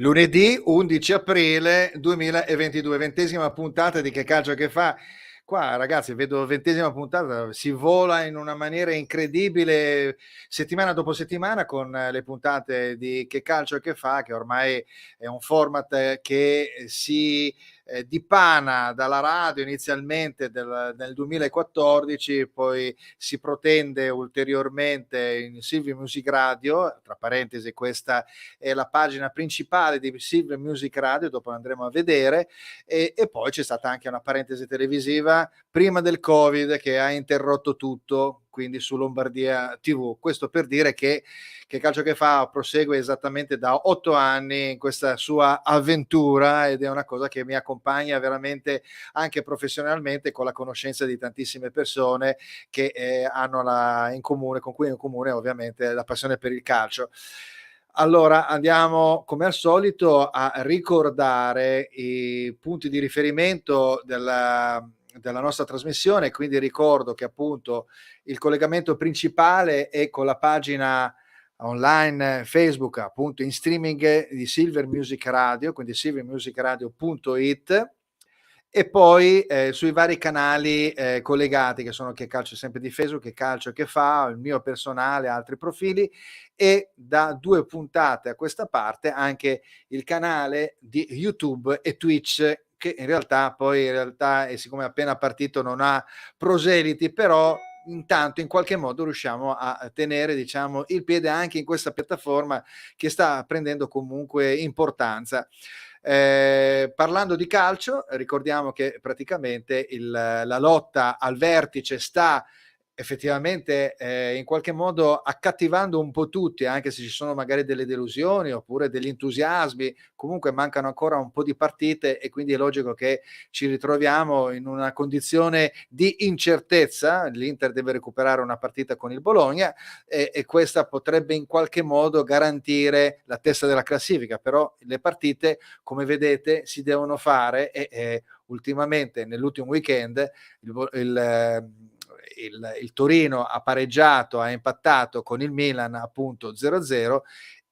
Lunedì 11 aprile 2022, 20ª puntata di Che Calcio Che Fa. Qua ragazzi vedo 20ª puntata, si vola in una maniera incredibile settimana dopo settimana con le puntate di Che Calcio Che Fa, che ormai è un format che si dipana dalla radio inizialmente nel 2014, poi si protende ulteriormente in Silver Music Radio. Tra parentesi, questa è la pagina principale di Silver Music Radio, dopo andremo a vedere, e poi c'è stata anche una parentesi televisiva prima del Covid che ha interrotto tutto, quindi su Lombardia TV. Questo per dire che Calcio Che Fa prosegue esattamente da 8 anni in questa sua avventura, ed è una cosa che mi accompagna veramente anche professionalmente, con la conoscenza di tantissime persone che hanno in comune, con cui in comune ovviamente la passione per il calcio. Allora andiamo come al solito a ricordare i punti di riferimento della nostra trasmissione, quindi ricordo che appunto il collegamento principale è con la pagina online Facebook, appunto in streaming, di Silver Music Radio, quindi silvermusicradio.it, e poi sui vari canali collegati, che sono Che Calcio Sempre di Facebook, Che Calcio Che Fa, il mio personale, altri profili, e da 2 puntate a questa parte anche il canale di YouTube e Twitch, che in realtà siccome è appena partito non ha proseliti, però intanto in qualche modo riusciamo a tenere, diciamo, il piede anche in questa piattaforma che sta prendendo comunque importanza. Parlando di calcio, ricordiamo che praticamente la lotta al vertice sta effettivamente in qualche modo accattivando un po' tutti, anche se ci sono magari delle delusioni oppure degli entusiasmi. Comunque mancano ancora un po' di partite e quindi è logico che ci ritroviamo in una condizione di incertezza. L'Inter deve recuperare una partita con il Bologna e questa potrebbe in qualche modo garantire la testa della classifica, però le partite, come vedete, si devono fare e ultimamente nell'ultimo weekend il Torino ha pareggiato, ha impattato con il Milan appunto 0-0,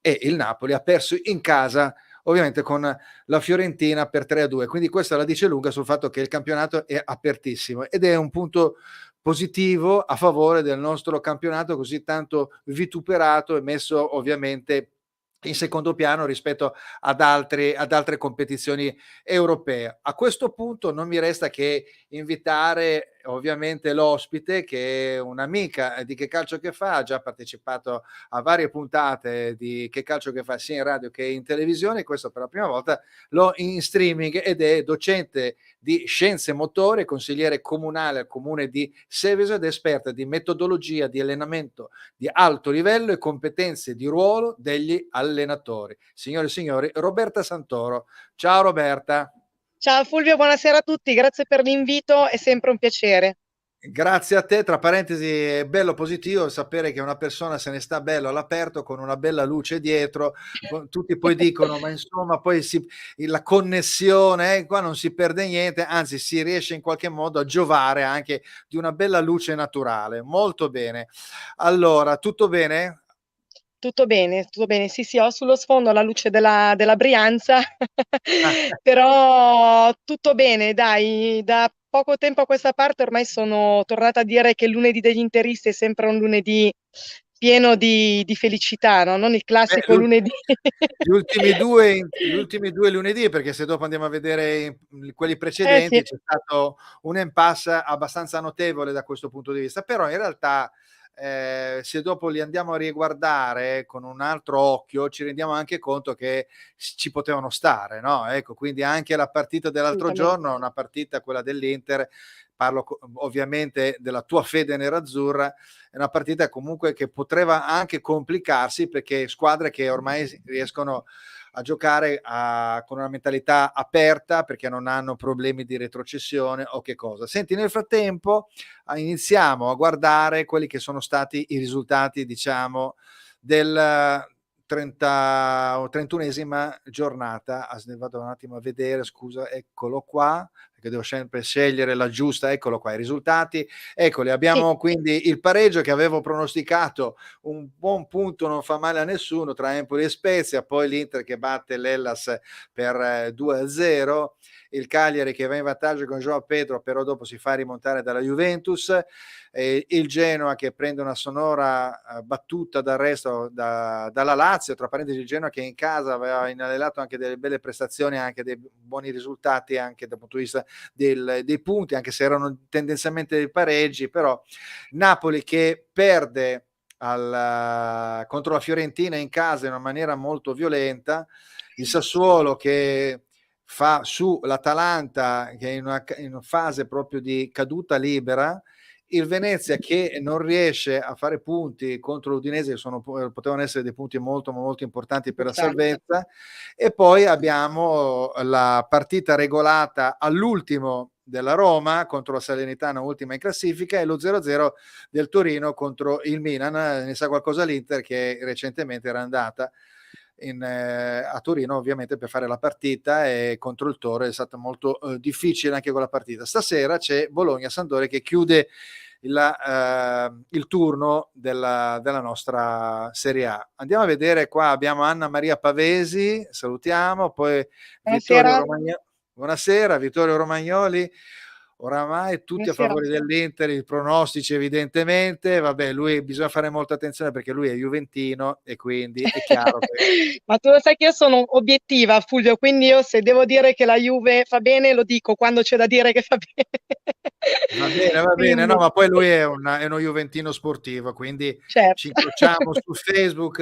e il Napoli ha perso in casa ovviamente con la Fiorentina per 3-2. Quindi questa la dice lunga sul fatto che il campionato è apertissimo, ed è un punto positivo a favore del nostro campionato, così tanto vituperato e messo ovviamente in secondo piano rispetto ad altre competizioni europee. A questo punto non mi resta che invitare ovviamente l'ospite, che è un'amica di Che Calcio Che Fa, ha già partecipato a varie puntate di Che Calcio Che Fa sia in radio che in televisione. Questo per la prima volta lo in streaming, ed è docente di scienze motorie, consigliere comunale al comune di Seveso ed esperta di metodologia di allenamento di alto livello e competenze di ruolo degli allenatori. Signore e signori, Roberta Santoro. Ciao Roberta. Ciao Fulvio, buonasera a tutti, grazie per l'invito, è sempre un piacere. Grazie a te. Tra parentesi, è bello positivo sapere che una persona se ne sta bello all'aperto con una bella luce dietro. Tutti poi dicono ma insomma poi la connessione, qua non si perde niente, anzi si riesce in qualche modo a giovare anche di una bella luce naturale. Molto bene. Allora, tutto bene? Tutto bene, sì sì, ho sullo sfondo la luce della Brianza, Ah, però tutto bene, dai, da poco tempo a questa parte ormai sono tornata a dire che il lunedì degli interisti è sempre un lunedì pieno di felicità, no? Non il beh, classico lunedì. gli ultimi due lunedì, perché se dopo andiamo a vedere quelli Eh sì. precedenti c'è stato un impasse abbastanza notevole da questo punto di vista, però in realtà se dopo li andiamo a riguardare con un altro occhio ci rendiamo anche conto che ci potevano stare, no? Ecco, quindi anche la partita dell'altro Assolutamente. giorno, una partita, quella dell'Inter, parlo ovviamente della tua fede nerazzurra, è una partita comunque che poteva anche complicarsi, perché squadre che ormai riescono a giocare con una mentalità aperta, perché non hanno problemi di retrocessione o che cosa. Senti, nel frattempo iniziamo a guardare quelli che sono stati i risultati, diciamo, del 31esima giornata. Vado un attimo a vedere, scusa, eccolo qua, perché devo sempre scegliere la giusta. Eccolo qua, i risultati, eccoli, Sì, abbiamo quindi il pareggio che avevo pronosticato, un buon punto non fa male a nessuno tra Empoli e Spezia, poi l'Inter che batte l'Hellas per 2-0, il Cagliari che va in vantaggio con Joao Pedro, però dopo si fa rimontare dalla Juventus, il Genoa che prende una sonora battuta d'arresto dalla Lazio, tra parentesi il Genoa che in casa aveva inanelato anche delle belle prestazioni, anche dei buoni risultati anche dal punto di vista dei punti, anche se erano tendenzialmente dei pareggi, però Napoli che perde contro la Fiorentina in casa in una maniera molto violenta, il Sassuolo che fa su l'Atalanta che è in una fase proprio di caduta libera, il Venezia che non riesce a fare punti contro l'Udinese, che potevano essere dei punti molto molto importanti per la esatto. salvezza, e poi abbiamo la partita regolata all'ultimo della Roma contro la Salernitana, ultima in classifica, e lo 0-0 del Torino contro il Milan. Ne sa qualcosa l'Inter che recentemente era andata a Torino ovviamente per fare la partita, e contro il Toro è stata molto difficile anche quella partita. Stasera c'è Bologna-Sampdoria che chiude il turno della nostra Serie A. Andiamo a vedere qua, abbiamo Anna Maria Pavesi, salutiamo, poi Vittorio Buonasera. Romagnoli. Buonasera, Vittorio Romagnoli. Oramai tutti a Buonasera. favore dell'Inter, i pronostici evidentemente, vabbè, lui bisogna fare molta attenzione perché lui è juventino e quindi è chiaro che Ma tu lo sai che io sono obiettiva, Fulvio, quindi io se devo dire che la Juve fa bene, lo dico quando c'è da dire che fa va bene, no, bene. ma poi lui è uno juventino sportivo, quindi ci Certo. incrociamo su Facebook,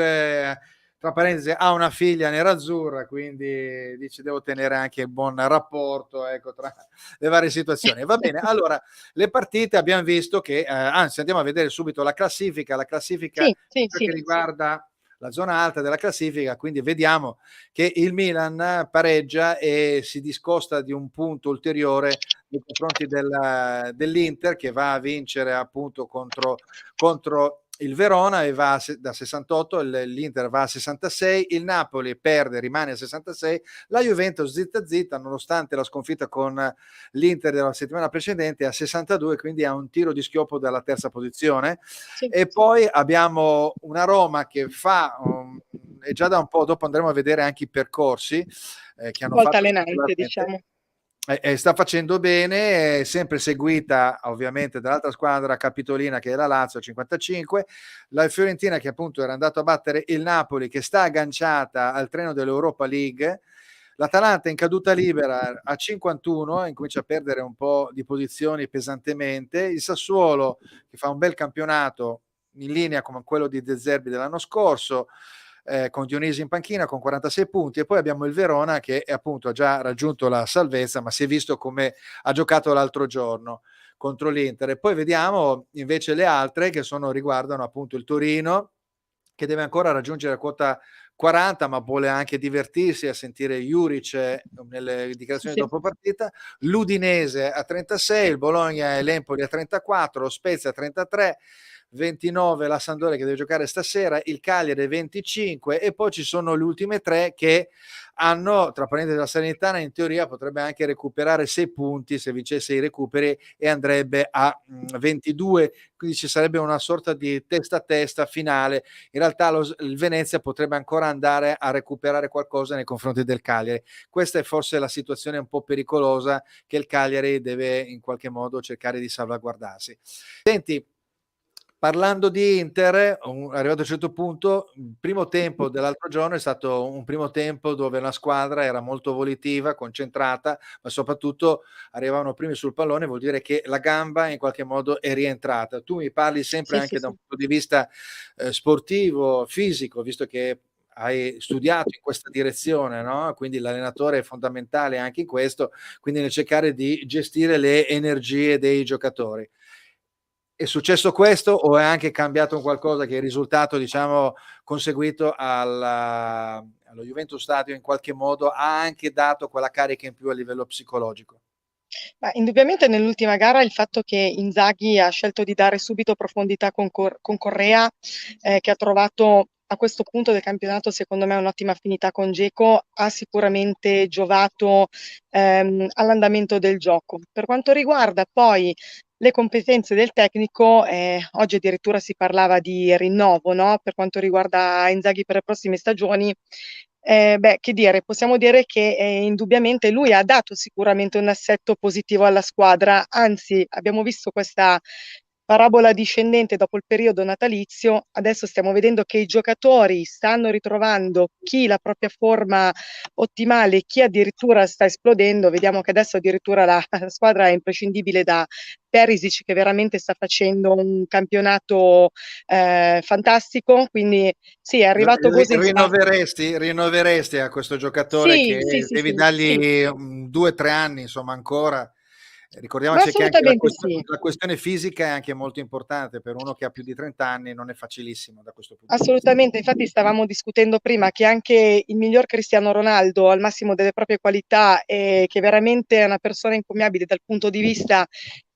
tra parentesi ha una figlia nerazzurra, quindi dice devo tenere anche il buon rapporto, ecco, tra le varie situazioni. Va bene, allora le partite abbiamo visto che, anzi andiamo a vedere subito la classifica Sì, sì, per quel sì. che riguarda la zona alta della classifica, quindi vediamo che il Milan pareggia e si discosta di un punto ulteriore nei confronti dell'Inter che va a vincere appunto contro il Verona e va da 68, l'Inter va a 66, il Napoli perde, rimane a 66, la Juventus zitta zitta nonostante la sconfitta con l'Inter della settimana precedente a 62, quindi ha un tiro di schioppo dalla terza posizione. Sì. E poi abbiamo una Roma che fa e già da un po', dopo andremo a vedere anche i percorsi che hanno Molto fatto allenante, singolarmente, diciamo. sta facendo bene, è sempre seguita ovviamente dall'altra squadra capitolina che è la Lazio 55, la Fiorentina che appunto era andato a battere il Napoli che sta agganciata al treno dell'Europa League, l'Atalanta in caduta libera a 51, incomincia a perdere un po' di posizioni pesantemente, il Sassuolo che fa un bel campionato in linea con quello di De Zerbi dell'anno scorso, con Dionisi in panchina con 46 punti, e poi abbiamo il Verona che appunto ha già raggiunto la salvezza, ma si è visto come ha giocato l'altro giorno contro l'Inter. E poi vediamo invece le altre che riguardano appunto il Torino che deve ancora raggiungere la quota 40, ma vuole anche divertirsi a sentire Juric nelle dichiarazioni Sì. dopo partita, l'Udinese a 36, il Bologna e l'Empoli a 34, lo Spezia a 33, 29 la Sampdoria che deve giocare stasera, il Cagliari 25, e poi ci sono le ultime tre che hanno, tra parentesi la Salernitana in teoria potrebbe anche recuperare 6 punti se vincesse i recuperi e andrebbe a 22, quindi ci sarebbe una sorta di testa a testa finale. In realtà il Venezia potrebbe ancora andare a recuperare qualcosa nei confronti del Cagliari. Questa è forse la situazione un po' pericolosa che il Cagliari deve in qualche modo cercare di salvaguardarsi. Senti, parlando di Inter, arrivato a un certo punto, il primo tempo dell'altro giorno è stato un primo tempo dove la squadra era molto volitiva, concentrata, ma soprattutto arrivavano primi sul pallone, vuol dire che la gamba in qualche modo è rientrata. Tu mi parli sempre Sì, sì, anche da sì. un punto di vista sportivo, fisico, visto che hai studiato in questa direzione, no? Quindi l'allenatore è fondamentale anche in questo, quindi nel cercare di gestire le energie dei giocatori. È successo questo o è anche cambiato qualcosa che è il risultato, diciamo, conseguito allo Juventus Stadio in qualche modo ha anche dato quella carica in più a livello psicologico? Ma indubbiamente nell'ultima gara il fatto che Inzaghi ha scelto di dare subito profondità con Correa, che ha trovato a questo punto del campionato, secondo me, un'ottima affinità con Dzeko ha sicuramente giovato all'andamento del gioco. Per quanto riguarda poi le competenze del tecnico, oggi addirittura si parlava di rinnovo, no? Per quanto riguarda Inzaghi per le prossime stagioni. Beh, che dire, possiamo dire che indubbiamente lui ha dato sicuramente un assetto positivo alla squadra, anzi abbiamo visto questa parabola discendente dopo il periodo natalizio, adesso stiamo vedendo che i giocatori stanno ritrovando chi la propria forma ottimale, chi addirittura sta esplodendo, vediamo che adesso addirittura la squadra è imprescindibile da Perisic che veramente sta facendo un campionato fantastico, quindi sì, è arrivato Gosens. Rinnoveresti a questo giocatore Sì, che sì, sì, devi sì, sì, dargli 2 o 3 anni, insomma, ancora. ma Ricordiamoci che anche assolutamente sì. la questione fisica è anche molto importante per uno che ha più di 30 anni, non è facilissimo da questo punto di vista. Assolutamente, infatti stavamo discutendo prima che anche il miglior Cristiano Ronaldo al massimo delle proprie qualità e che veramente è una persona incommiabile dal punto di vista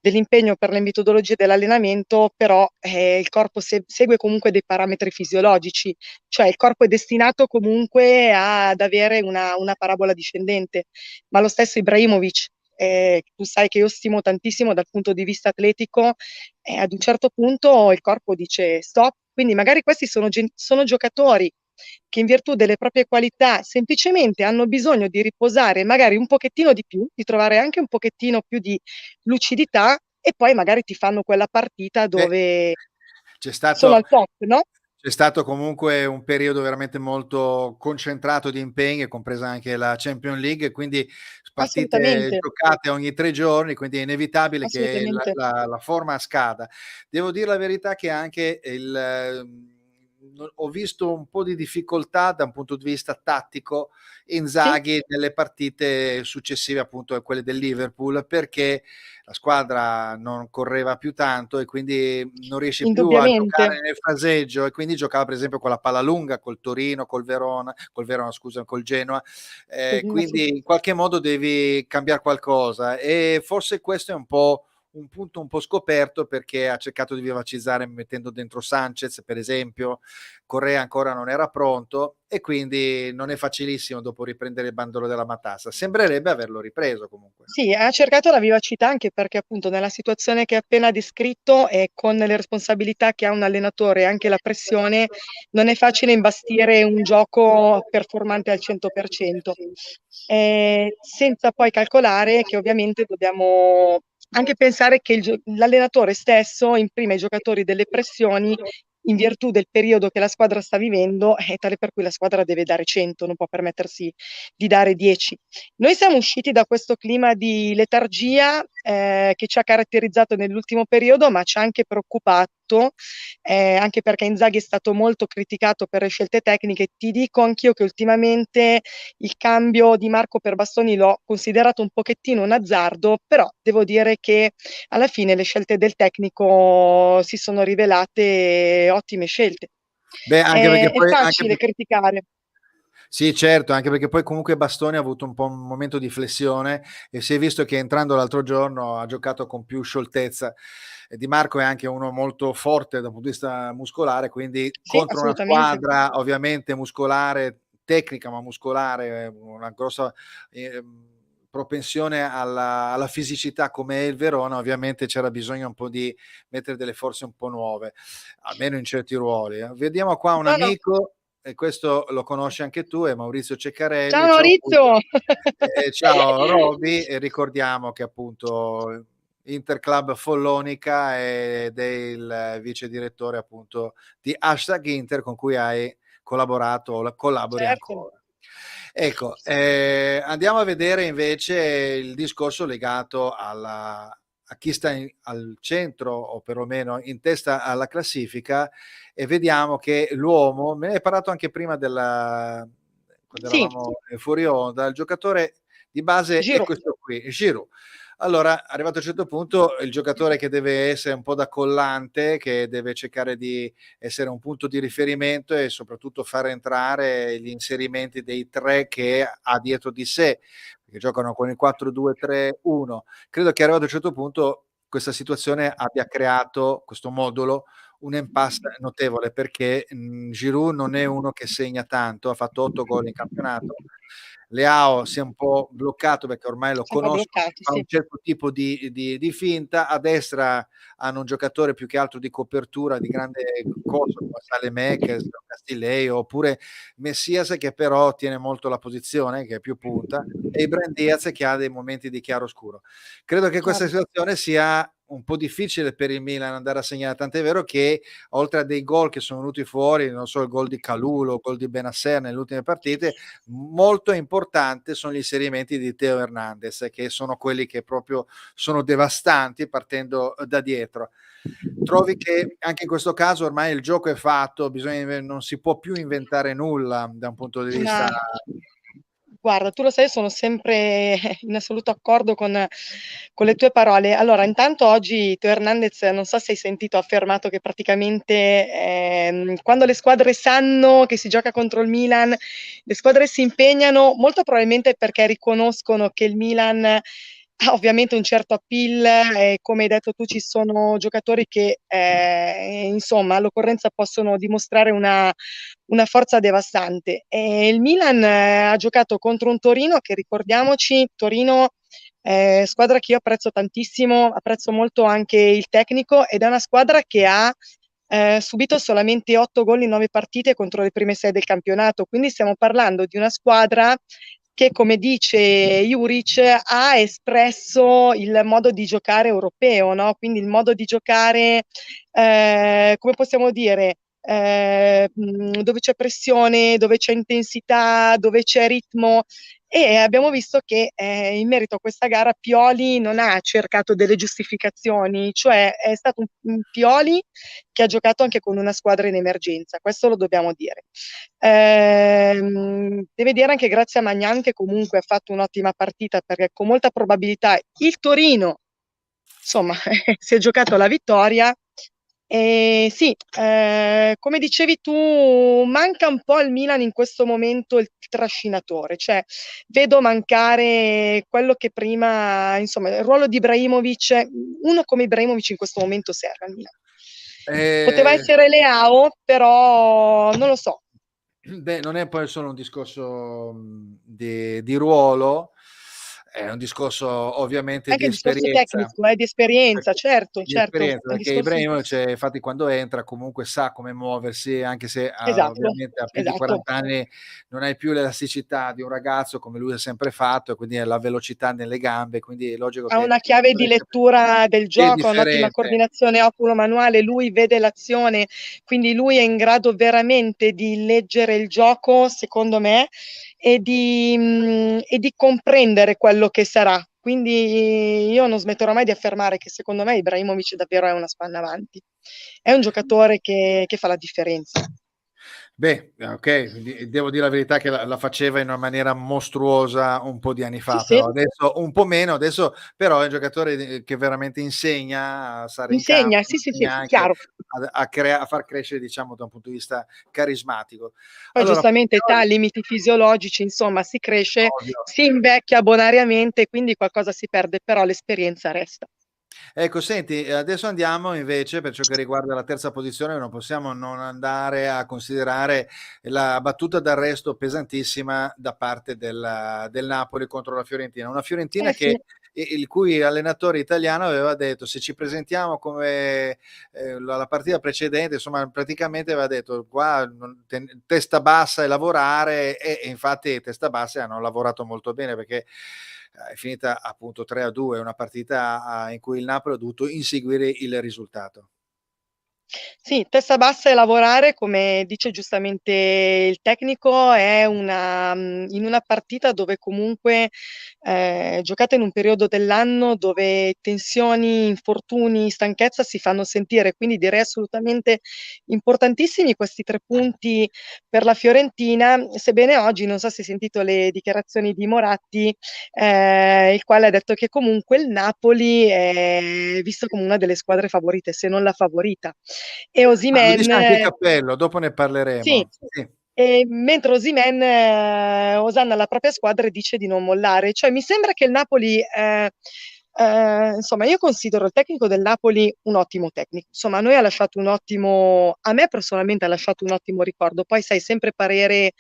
dell'impegno per le metodologie dell'allenamento, però il corpo segue comunque dei parametri fisiologici, cioè il corpo è destinato comunque ad avere una parabola discendente, ma lo stesso Ibrahimovic, tu sai che io stimo tantissimo dal punto di vista atletico, ad un certo punto il corpo dice stop, quindi magari questi sono giocatori che in virtù delle proprie qualità semplicemente hanno bisogno di riposare magari un pochettino di più, di trovare anche un pochettino più di lucidità e poi magari ti fanno quella partita Beh, dove c'è sono stato al top, no? c'è stato comunque un periodo veramente molto concentrato di impegni, compresa anche la Champions League, quindi partite Assolutamente, giocate ogni 3 giorni, quindi è inevitabile che assolutamente. la forma scada. Devo dir la verità che anche ho visto un po' di difficoltà da un punto di vista tattico Sì, Inzaghi nelle partite successive appunto a quelle del Liverpool, perché la squadra non correva più tanto e quindi non riesci più a indubbiamente. giocare nel fraseggio e quindi giocava per esempio con la palla lunga, col Torino, col Verona scusa, col Genoa, Sì. quindi in qualche modo devi cambiare qualcosa e forse questo è un po' un punto un po' scoperto perché ha cercato di vivacizzare mettendo dentro Sanchez per esempio, Correa ancora non era pronto e quindi non è facilissimo dopo riprendere il bandolo della matassa. Sembrerebbe averlo ripreso comunque. Sì, ha cercato la vivacità anche perché appunto nella situazione che hai appena descritto e con le responsabilità che ha un allenatore e anche la pressione, non è facile imbastire un gioco performante al 100%. Senza poi calcolare che ovviamente dobbiamo anche pensare che l'allenatore stesso imprime ai giocatori delle pressioni in virtù del periodo che la squadra sta vivendo, è tale per cui la squadra deve dare 100, non può permettersi di dare 10. Noi siamo usciti da questo clima di letargia che ci ha caratterizzato nell'ultimo periodo, ma ci ha anche preoccupato, anche perché Inzaghi è stato molto criticato per le scelte tecniche. Ti dico anch'io che ultimamente il cambio di Marco per Bastoni l'ho considerato un pochettino un azzardo, però devo dire che alla fine le scelte del tecnico si sono rivelate ottime scelte. Beh, anche perché È poi facile criticare. sì, certo, anche perché poi comunque Bastoni ha avuto un po' un momento di flessione e si è visto che entrando l'altro giorno ha giocato con più scioltezza. E Di Marco è anche uno molto forte dal punto di vista muscolare, quindi Sì, contro una assolutamente. squadra ovviamente muscolare, tecnica ma muscolare, una grossa propensione alla fisicità come è il Verona, ovviamente c'era bisogno un po' di mettere delle forze un po' nuove, almeno in certi ruoli. Vediamo qua un No, no. amico e questo lo conosci anche tu, è Maurizio Ciao Ceccarelli. Ciao Maurizio! ciao Roby, e ricordiamo che appunto Interclub Follonica ed è il vice direttore appunto di Hashtag Inter con cui hai collaborato o collabori Certo. ancora. Ecco, andiamo a vedere invece il discorso legato a chi sta al centro o perlomeno in testa alla classifica e vediamo che l'uomo, me ne hai parlato anche prima quando Sì, eravamo fuori onda, il giocatore di base è Giroud. questo qui, Giroud. Allora, arrivato a un certo punto, il giocatore che deve essere un po' da collante, che deve cercare di essere un punto di riferimento e soprattutto far entrare gli inserimenti dei tre che ha dietro di sé, perché giocano con il 4-2-3-1. Credo che arrivato a un certo punto questa situazione abbia creato questo modulo un impasse notevole, perché Giroud non è uno che segna tanto, ha fatto 8 gol in campionato. Leao si è un po' bloccato perché ormai lo Si è un po' conoscono, bloccato, fa sì. un certo tipo di finta. A destra hanno un giocatore più che altro di copertura, di grande corso, come Saelemaekers, Castillejo, oppure Messias, che però tiene molto la posizione, che è più punta, e Ibrahim Diaz, che ha dei momenti di chiaroscuro. Credo che questa Certo. situazione sia un po' difficile per il Milan andare a segnare, tant'è vero che oltre a dei gol che sono venuti fuori, non so, il gol di Kalulu, il gol di Benasser nelle ultime partite, molto importante sono gli inserimenti di Teo Hernandez, che sono quelli che proprio sono devastanti partendo da dietro. Trovi che anche in questo caso ormai il gioco è fatto, non si può più inventare nulla da un punto di Ma vista. guarda, tu lo sai, sono sempre in assoluto accordo con le tue parole. Allora, intanto oggi Teo Hernandez, non so se hai sentito, ha affermato che praticamente quando le squadre sanno che si gioca contro il Milan, le squadre si impegnano molto probabilmente perché riconoscono che il Milan ha ovviamente un certo appeal e come hai detto tu ci sono giocatori che insomma all'occorrenza possono dimostrare una forza devastante. E il Milan ha giocato contro un Torino che, ricordiamoci, Torino squadra che io apprezzo tantissimo, apprezzo molto anche il tecnico, ed è una squadra che ha subito solamente 8 gol in 9 partite contro le prime 6 del campionato, quindi stiamo parlando di una squadra che, come dice Juric, ha espresso il modo di giocare europeo, no? Quindi il modo di giocare, come possiamo dire, dove c'è pressione, dove c'è intensità, dove c'è ritmo. E abbiamo visto che in merito a questa gara Pioli non ha cercato delle giustificazioni, cioè è stato un Pioli che ha giocato anche con una squadra in emergenza, questo lo dobbiamo dire. Deve dire anche grazie a Magnan, che comunque ha fatto un'ottima partita, perché con molta probabilità il Torino, insomma, si è giocato la vittoria. E sì, come dicevi tu, manca un po' al Milan in questo momento il trascinatore, cioè vedo mancare quello che prima, insomma, il ruolo di Ibrahimovic, uno come Ibrahimovic in questo momento serve al Milan. Poteva Eh, essere Leao, però non lo so. Beh, non è poi solo un discorso di ruolo, è un discorso ovviamente di Anche il discorso esperienza. tecnico, di esperienza, Perché certo, di certo, esperienza, è un perché discorso. Ibrahimovic, infatti, quando entra comunque sa come muoversi, anche se Esatto, ovviamente a più di esatto. 40 anni non hai più l'elasticità di un ragazzo come lui ha sempre fatto, e quindi la velocità nelle gambe, quindi è logico Ha che una chiave di lettura del è gioco, ha un'ottima differente. coordinazione oculo-manuale, lui vede l'azione, quindi lui è in grado veramente di leggere il gioco, secondo me, e di comprendere quello che sarà. Quindi io non smetterò mai di affermare che secondo me Ibrahimovic davvero è una spanna avanti. È un giocatore che fa la differenza. Beh, devo dire la verità che la faceva in una maniera mostruosa un po' di anni Sì, fa, sì, però adesso un po' meno, adesso però è un giocatore che veramente insegna a stare in campo, insegna, sì, sì, sì, insegna anche chiaro. a far crescere, diciamo, da un punto di vista carismatico. Poi Allora, giustamente età, limiti fisiologici, insomma, si cresce, ovvio. si invecchia bonariamente, quindi qualcosa si perde, però l'esperienza resta. Ecco, senti, adesso andiamo invece per ciò che riguarda la terza posizione, non possiamo non andare a considerare la battuta d'arresto pesantissima da parte del Napoli contro la Fiorentina. Una Fiorentina Eh sì, il cui allenatore italiano aveva detto: se ci presentiamo come la partita precedente, insomma, praticamente aveva detto qua testa bassa e lavorare, e infatti testa bassa hanno lavorato molto bene, perché è finita appunto 3-2, una partita in cui il Napoli ha dovuto inseguire il risultato. sì, testa bassa e lavorare, come dice giustamente il tecnico, è in una partita dove comunque giocate in un periodo dell'anno dove tensioni, infortuni, stanchezza si fanno sentire, quindi direi assolutamente importantissimi questi 3 punti per la Fiorentina, sebbene oggi, non so se hai sentito le dichiarazioni di Moratti, il quale ha detto che comunque il Napoli è visto come una delle squadre favorite, se non la favorita. E Ah, lo Osimhen, dice anche Cappello, dopo ne sì, parleremo. Sì. mentre Osimhen osanna la propria squadra e dice di non mollare. Cioè, mi sembra che il Napoli insomma, io considero il tecnico del Napoli un ottimo tecnico. Insomma, a noi ha lasciato un ottimo, a me personalmente ha lasciato un ottimo ricordo. Poi sai, sempre parere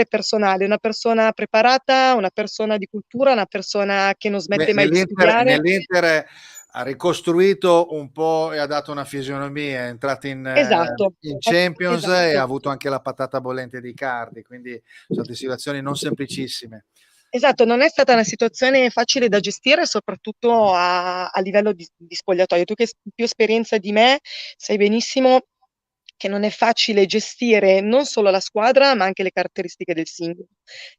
personale, una persona preparata, una persona di cultura, una persona che non smette mai di studiare. Nell'Inter ha ricostruito un po' e ha dato una fisionomia, è entrato Esatto, in Champions e ha esatto. avuto anche la patata bollente di Icardi, quindi sono state situazioni non semplicissime. Esatto, non è stata una situazione facile da gestire, soprattutto a livello di spogliatoio. Tu che hai più esperienza di me, sai benissimo che non è facile gestire non solo la squadra, ma anche le caratteristiche del singolo.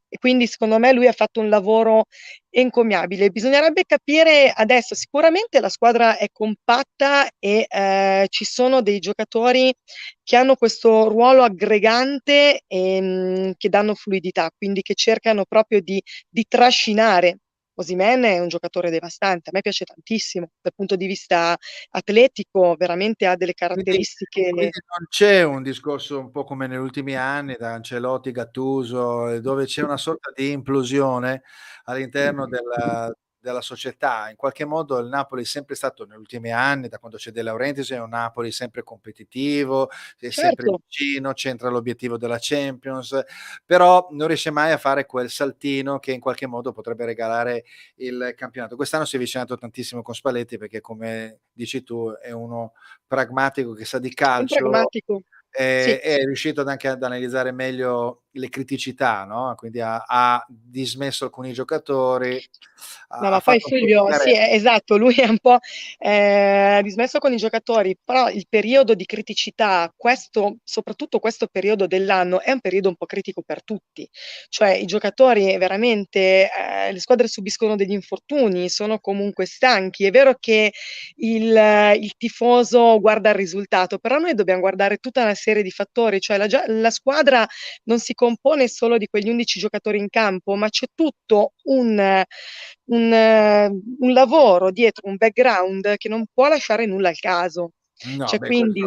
E quindi secondo me lui ha fatto un lavoro encomiabile. Bisognerebbe capire adesso, sicuramente la squadra è compatta e ci sono dei giocatori che hanno questo ruolo aggregante e che danno fluidità, quindi che cercano proprio di trascinare. Osimhen è un giocatore devastante, a me piace tantissimo dal punto di vista atletico, veramente ha delle Quindi, caratteristiche. quindi non c'è un discorso un po' come negli ultimi anni da Ancelotti, Gattuso, dove c'è una sorta di implosione all'interno della società. In qualche modo il Napoli è sempre stato negli ultimi anni, da quando c'è De Laurentiis, è un Napoli sempre competitivo, è sempre Certo, vicino, centra l'obiettivo della Champions, però non riesce mai a fare quel saltino che in qualche modo potrebbe regalare il campionato. Quest'anno si è avvicinato tantissimo con Spalletti perché, come dici tu, è uno pragmatico che sa di un calcio, pragmatico. Sì. è riuscito anche ad analizzare meglio le criticità, no? Quindi ha dismesso alcuni giocatori, No, ha ma poi fatto un po' di Fulvio, sì, chiarezza. esatto, lui è un po' dismesso con i giocatori, però il periodo di criticità, soprattutto questo periodo dell'anno, è un periodo un po' critico per tutti. Cioè i giocatori veramente, le squadre subiscono degli infortuni, sono comunque stanchi. È vero che il tifoso guarda il risultato, però noi dobbiamo guardare tutta una serie di fattori, cioè la squadra non si compone solo di quegli 11 giocatori in campo, ma c'è tutto un lavoro dietro, un background che non può lasciare nulla al caso. No, Cioè, beh, questo è quindi,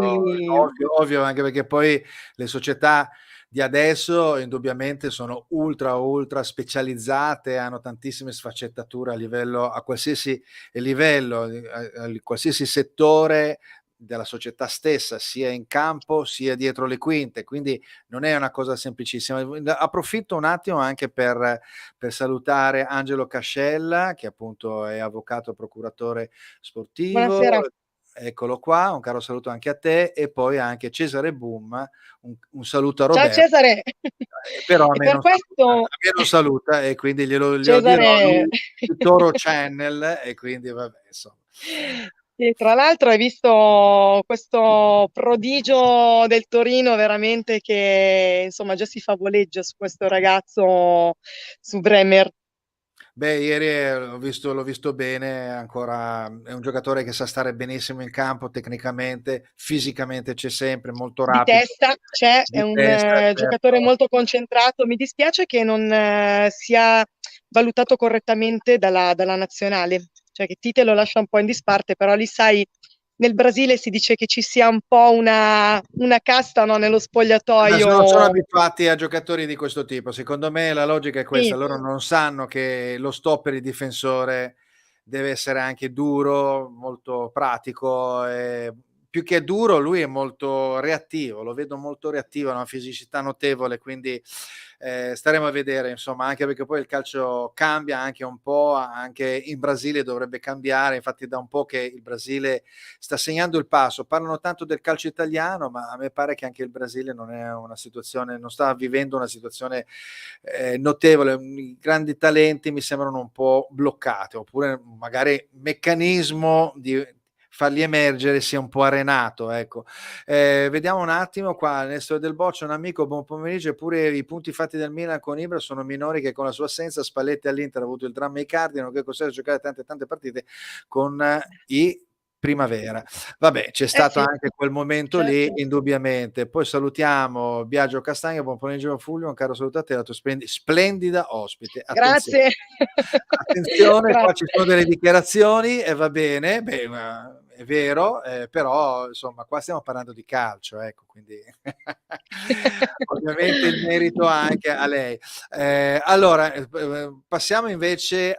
ovvio, ovvio, anche perché poi le società di adesso indubbiamente sono ultra specializzate, hanno tantissime sfaccettature a qualsiasi livello, a qualsiasi settore della società stessa, sia in campo sia dietro le quinte, quindi non è una cosa semplicissima. Approfitto un attimo anche per salutare Angelo Cascella, che appunto è avvocato procuratore sportivo. buonasera. Eccolo qua, un caro saluto anche a te e poi anche Cesare Boom, un saluto a Ciao Roberto, Cesare. però E per questo, a me non saluta e quindi glielo dirò a Cesare, lui di Toro Channel e quindi vabbè, insomma. e tra l'altro hai visto questo prodigio del Torino veramente che insomma già si favoleggia su questo ragazzo, su Bremer. Beh, ieri l'ho visto bene, ancora è un giocatore che sa stare benissimo in campo tecnicamente, fisicamente c'è sempre, molto Di rapido, testa c'è, è di un testa, giocatore certo. molto concentrato. Mi dispiace che non sia valutato correttamente dalla nazionale, cioè che Tite lo lascia un po' in disparte, però lì sai, nel Brasile si dice che ci sia un po' una casta, no, nello Ma sono spogliatoio. abituati a giocatori di questo tipo. Secondo me la logica è questa: Sì, loro non sanno che lo stopper, il difensore, deve essere anche duro, molto pratico. E più che duro, lui è molto reattivo. Lo vedo molto reattivo, ha una fisicità notevole. Quindi staremo a vedere, insomma, anche perché poi il calcio cambia anche un po'. Anche in Brasile dovrebbe cambiare. Infatti, da un po' che il Brasile sta segnando il passo. Parlano tanto del calcio italiano, ma a me pare che anche il Brasile non è una situazione, non sta vivendo una situazione notevole. I grandi talenti mi sembrano un po' bloccati, oppure magari il meccanismo di farli emergere sia un po' arenato, ecco. Vediamo un attimo qua, Nestore Del Boccio, un amico, buon pomeriggio. Eppure i punti fatti dal Milan con Ibra sono minori che con la sua assenza. Spalletti all'Inter ha avuto il dramma Icardi, nonché costretto a giocare tante partite con i Primavera. Vabbè, c'è eh stato sì, anche quel momento lì, certo. indubbiamente. Poi salutiamo Biagio Castagna, buon pomeriggio Fulvio, un caro saluto a te, la tua splendida ospite. Attenzione. Grazie. Attenzione, qua ci sono Grazie. delle dichiarazioni e va bene, beh, è vero, però insomma qua stiamo parlando di calcio, ecco, quindi ovviamente il merito anche a lei. Allora, passiamo invece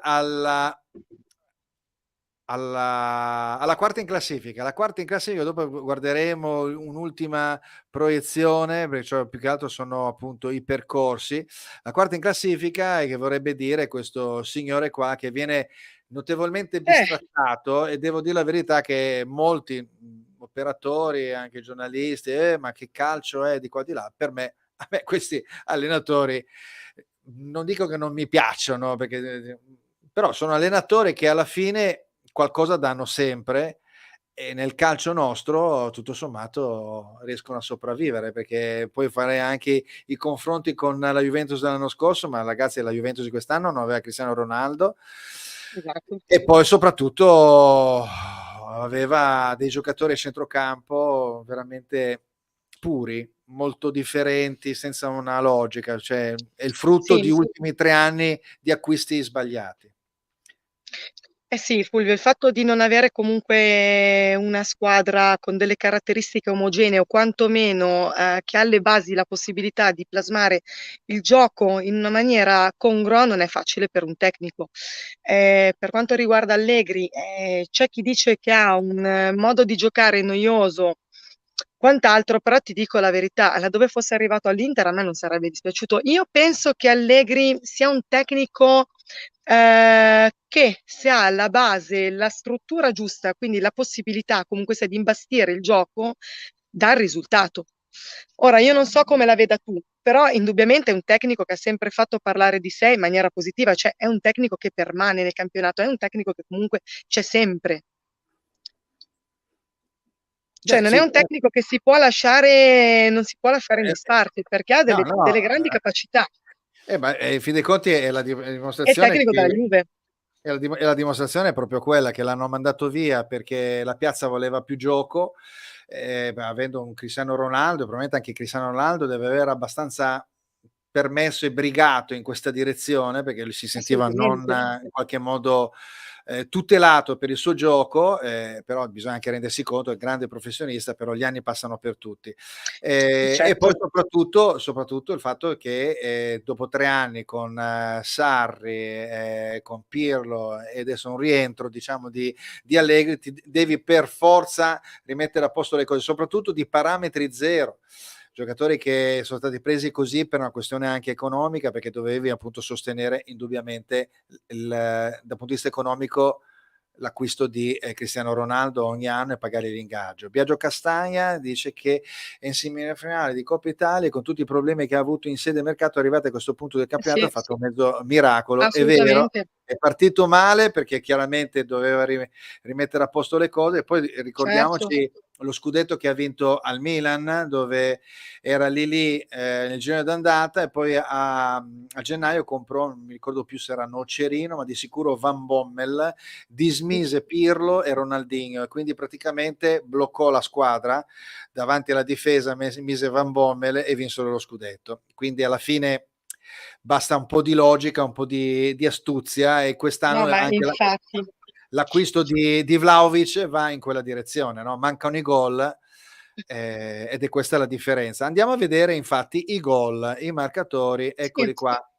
alla quarta in classifica. La quarta in classifica, dopo guarderemo un'ultima proiezione, perché cioè, più che altro sono appunto i percorsi. La quarta in classifica, che vorrebbe dire questo signore qua che viene notevolmente bistrattato, e devo dire la verità che molti operatori e anche giornalisti, ma che calcio è di qua di là, per me, a me questi allenatori non dico che non mi piacciono, perché però sono allenatori che alla fine qualcosa danno sempre, e nel calcio nostro tutto sommato riescono a sopravvivere, perché puoi fare anche i confronti con la Juventus dell'anno scorso, ma ragazzi, la Juventus di quest'anno non aveva Cristiano Ronaldo, Esatto. e poi soprattutto aveva dei giocatori a centrocampo veramente puri, molto differenti, senza una logica, cioè è il frutto Sì. di ultimi 3 anni di acquisti sbagliati. Eh sì, Fulvio, il fatto di non avere comunque una squadra con delle caratteristiche omogenee o quantomeno che ha alle basi la possibilità di plasmare il gioco in una maniera congrua non è facile per un tecnico. Per quanto riguarda Allegri, c'è chi dice che ha un modo di giocare noioso, quant'altro, però ti dico la verità, laddove fosse arrivato all'Inter a me non sarebbe dispiaciuto. Io penso che Allegri sia un tecnico che se ha alla base la struttura giusta, quindi la possibilità comunque sia di imbastire il gioco, dà il risultato. Ora, io non so come la veda tu, però indubbiamente è un tecnico che ha sempre fatto parlare di sé in maniera positiva, cioè è un tecnico che permane nel campionato, è un tecnico che comunque c'è sempre. Cioè, Beh, non è sì, un tecnico che si può lasciare, non si può lasciare in eh, disparte, perché ha no, no, delle grandi capacità. ma in fin dei conti è la È il dimostrazione tecnico della che Juve. e la dimostrazione è proprio quella che l'hanno mandato via perché la piazza voleva più gioco, avendo un Cristiano Ronaldo, probabilmente anche Cristiano Ronaldo deve aver abbastanza permesso e brigato in questa direzione, perché lui si sentiva non Assolutamente. in qualche modo tutelato per il suo gioco, però bisogna anche rendersi conto, è un grande professionista, però gli anni passano per tutti. E poi Certo. soprattutto il fatto che dopo 3 anni con Sarri, con Pirlo e adesso un rientro diciamo di Allegri, ti devi per forza rimettere a posto le cose, soprattutto di parametri zero. Giocatori che sono stati presi così per una questione anche economica, perché dovevi appunto sostenere indubbiamente dal punto di vista economico l'acquisto di Cristiano Ronaldo ogni anno e pagare l'ingaggio. Biagio Castagna dice che è in semifinale di Coppa Italia, con tutti i problemi che ha avuto in sede mercato, arrivato a questo punto del campionato Sì, ha fatto un mezzo miracolo. È vero, assolutamente. è partito male perché chiaramente doveva rimettere a posto le cose, e poi Certo. ricordiamoci lo scudetto che ha vinto al Milan, dove era lì nel girone d'andata, e poi a gennaio comprò, non mi ricordo più se era Nocerino, ma di sicuro Van Bommel, dismise Pirlo e Ronaldinho, e quindi praticamente bloccò la squadra davanti alla difesa, mise Van Bommel e vinsero lo scudetto. Quindi alla fine basta un po' di logica, un po' di astuzia, e quest'anno No, ma anche infatti. l'acquisto di Vlahovic va in quella direzione, no? Mancano i gol, ed è questa la differenza. Andiamo a vedere infatti i gol, i marcatori, Sì. eccoli qua.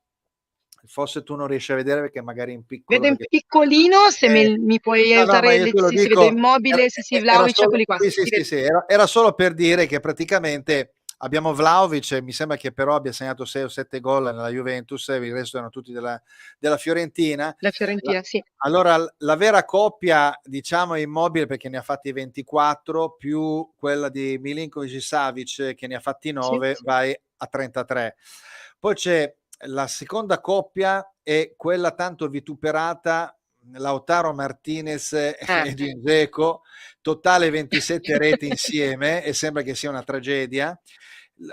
Forse tu non riesci a vedere perché magari in piccolo, Vedo in perché piccolino, se eh, mi puoi no, no, ma aiutare, io te lo sì, si vede dico, Immobile, sì, sì, era Vlahovic, solo, eccoli qua. sì, sì, Sì, sì, vedo. sì, era solo per dire che praticamente abbiamo Vlahovic, mi sembra che però abbia segnato 6 o 7 gol nella Juventus, il resto erano tutti della Fiorentina. La Fiorentina, sì. Allora, la vera coppia, diciamo, è Immobile, perché ne ha fatti 24, più quella di Milinkovic Savic che ne ha fatti Sì. 9, vai a 33. Poi c'è la seconda coppia, è quella tanto vituperata Lautaro Martinez Ah. e di Dzeko, totale 27 reti insieme, e sembra che sia una tragedia.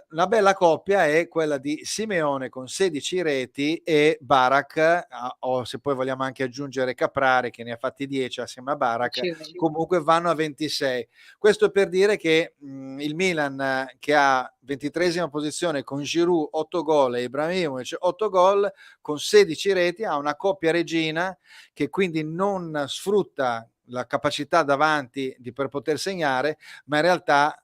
La bella coppia è quella di Simeone con 16 reti e Barak, o se poi vogliamo anche aggiungere Caprari che ne ha fatti 10 assieme a Barak, Accidenti. comunque vanno a 26. Questo per dire che il Milan, che ha 23esima posizione con Giroud 8 gol e Ibrahimovic 8 gol, con 16 reti, ha una coppia regina che quindi non sfrutta la capacità davanti per poter segnare, ma in realtà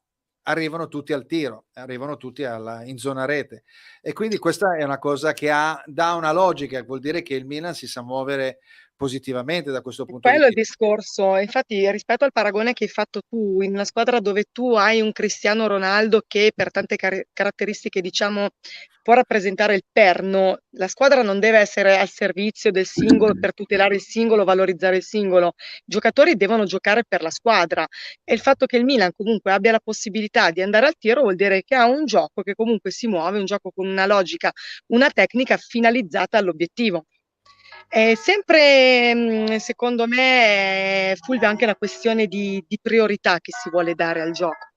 arrivano tutti al tiro, arrivano tutti in zona rete, e quindi questa è una cosa che dà una logica, vuol dire che il Milan si sa muovere positivamente da questo punto di Quello è il vista. discorso. Infatti, rispetto al paragone che hai fatto tu, in una squadra dove tu hai un Cristiano Ronaldo che per tante caratteristiche, diciamo, può rappresentare il perno, la squadra non deve essere al servizio del singolo per tutelare il singolo, valorizzare il singolo. I giocatori devono giocare per la squadra. E il fatto che il Milan comunque abbia la possibilità di andare al tiro vuol dire che ha un gioco che comunque si muove, un gioco con una logica, una tecnica finalizzata all'obiettivo. È sempre, secondo me, Fulvio, anche la questione di priorità che si vuole dare al gioco.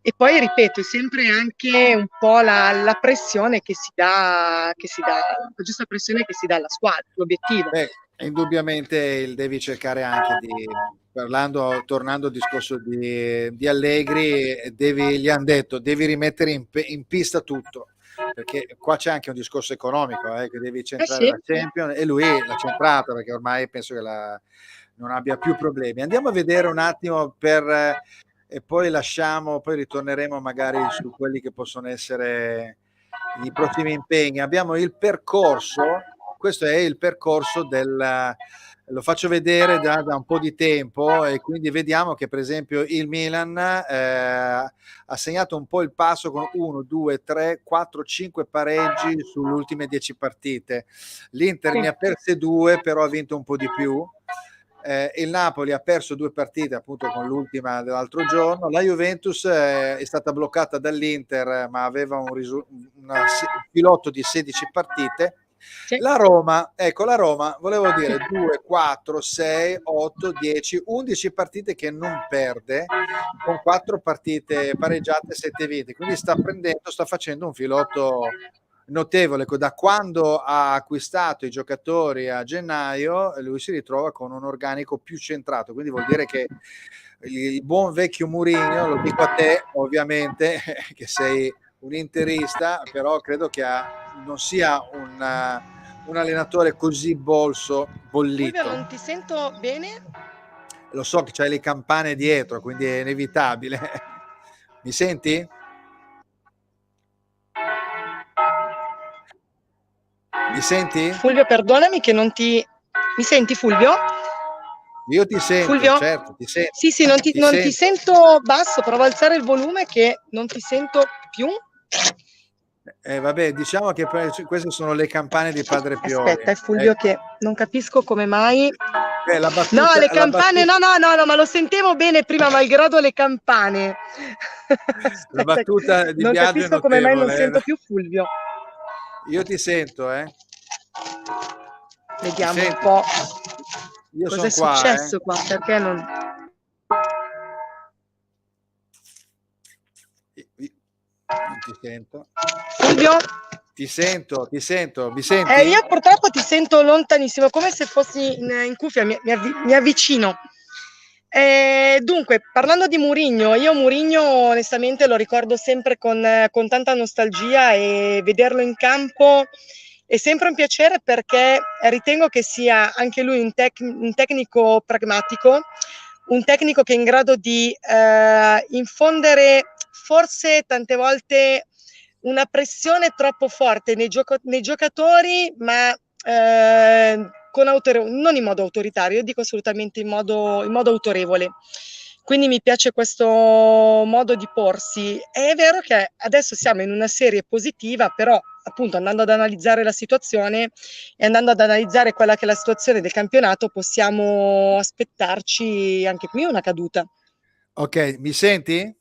E poi, ripeto, è sempre anche un po' la pressione la giusta pressione che si dà alla squadra, l'obiettivo. Beh, indubbiamente devi cercare anche tornando al discorso di Allegri, gli hanno detto, devi rimettere in pista tutto, perché qua c'è anche un discorso economico, che devi Eh centrare sì. la Champions, e lui l'ha centrata perché ormai penso che non abbia più problemi. Andiamo a vedere un attimo e poi poi ritorneremo magari su quelli che possono essere i prossimi impegni. Abbiamo il percorso. Questo è il percorso lo faccio vedere da un po' di tempo, e quindi vediamo che per esempio il Milan ha segnato un po' il passo con 1, 2, 3, 4, 5 pareggi sulle ultime 10 partite. L'Inter Sì. ne ha perse 2, però ha vinto un po' di più. Il Napoli ha perso 2 partite, appunto con l'ultima dell'altro giorno. La Juventus è stata bloccata dall'Inter, ma aveva un filotto di 16 partite. Sì. La Roma, ecco, la Roma, volevo dire 2, 4, 6, 8, 10, 11 partite che non perde, con 4 partite pareggiate e 7 vinte, quindi sta facendo un filotto notevole. Da quando ha acquistato i giocatori a gennaio, lui si ritrova con un organico più centrato, quindi vuol dire che il buon vecchio Mourinho, lo dico a te ovviamente, che sei un interista, però credo che non sia un allenatore così Fulvio, bollito. non ti sento bene? Lo so che c'hai le campane dietro, quindi è inevitabile. Mi senti? Mi senti? Fulvio, perdonami che non ti... Mi senti, Fulvio? Io ti sento, Fulvio? certo, ti sento. Sì, sì, Ti non ti sento. sento basso, provo ad alzare il volume che non ti sento più. Vabbè, diciamo che queste sono le campane di Padre Pioli. Aspetta, è Fulvio che non capisco come mai. La No, battuta, le campane, no, no, no, no, ma lo sentivo bene prima, malgrado le campane. la Aspetta, battuta di non Biagio è capisco come mai non notevole. sento più Fulvio. Io ti sento, Ti Vediamo un senti? po' Io cos'è sono qua, successo qua, perché non... Non ti sento. Fulvio? Ti sento, mi senti? Io purtroppo ti sento lontanissimo, come se fossi in cuffia, mi avvicino. Dunque, parlando di Mourinho, io Mourinho onestamente lo ricordo sempre con tanta nostalgia, e vederlo in campo è sempre un piacere perché ritengo che sia anche lui un tecnico pragmatico, un tecnico che è in grado di infondere forse tante volte una pressione troppo forte nei giocatori, ma non in modo autoritario, io dico assolutamente in modo autorevole. Quindi mi piace questo modo di porsi. È vero che adesso siamo in una serie positiva, però appunto andando ad analizzare la situazione e andando ad analizzare quella che è la situazione del campionato, possiamo aspettarci anche qui una caduta. Ok, mi senti?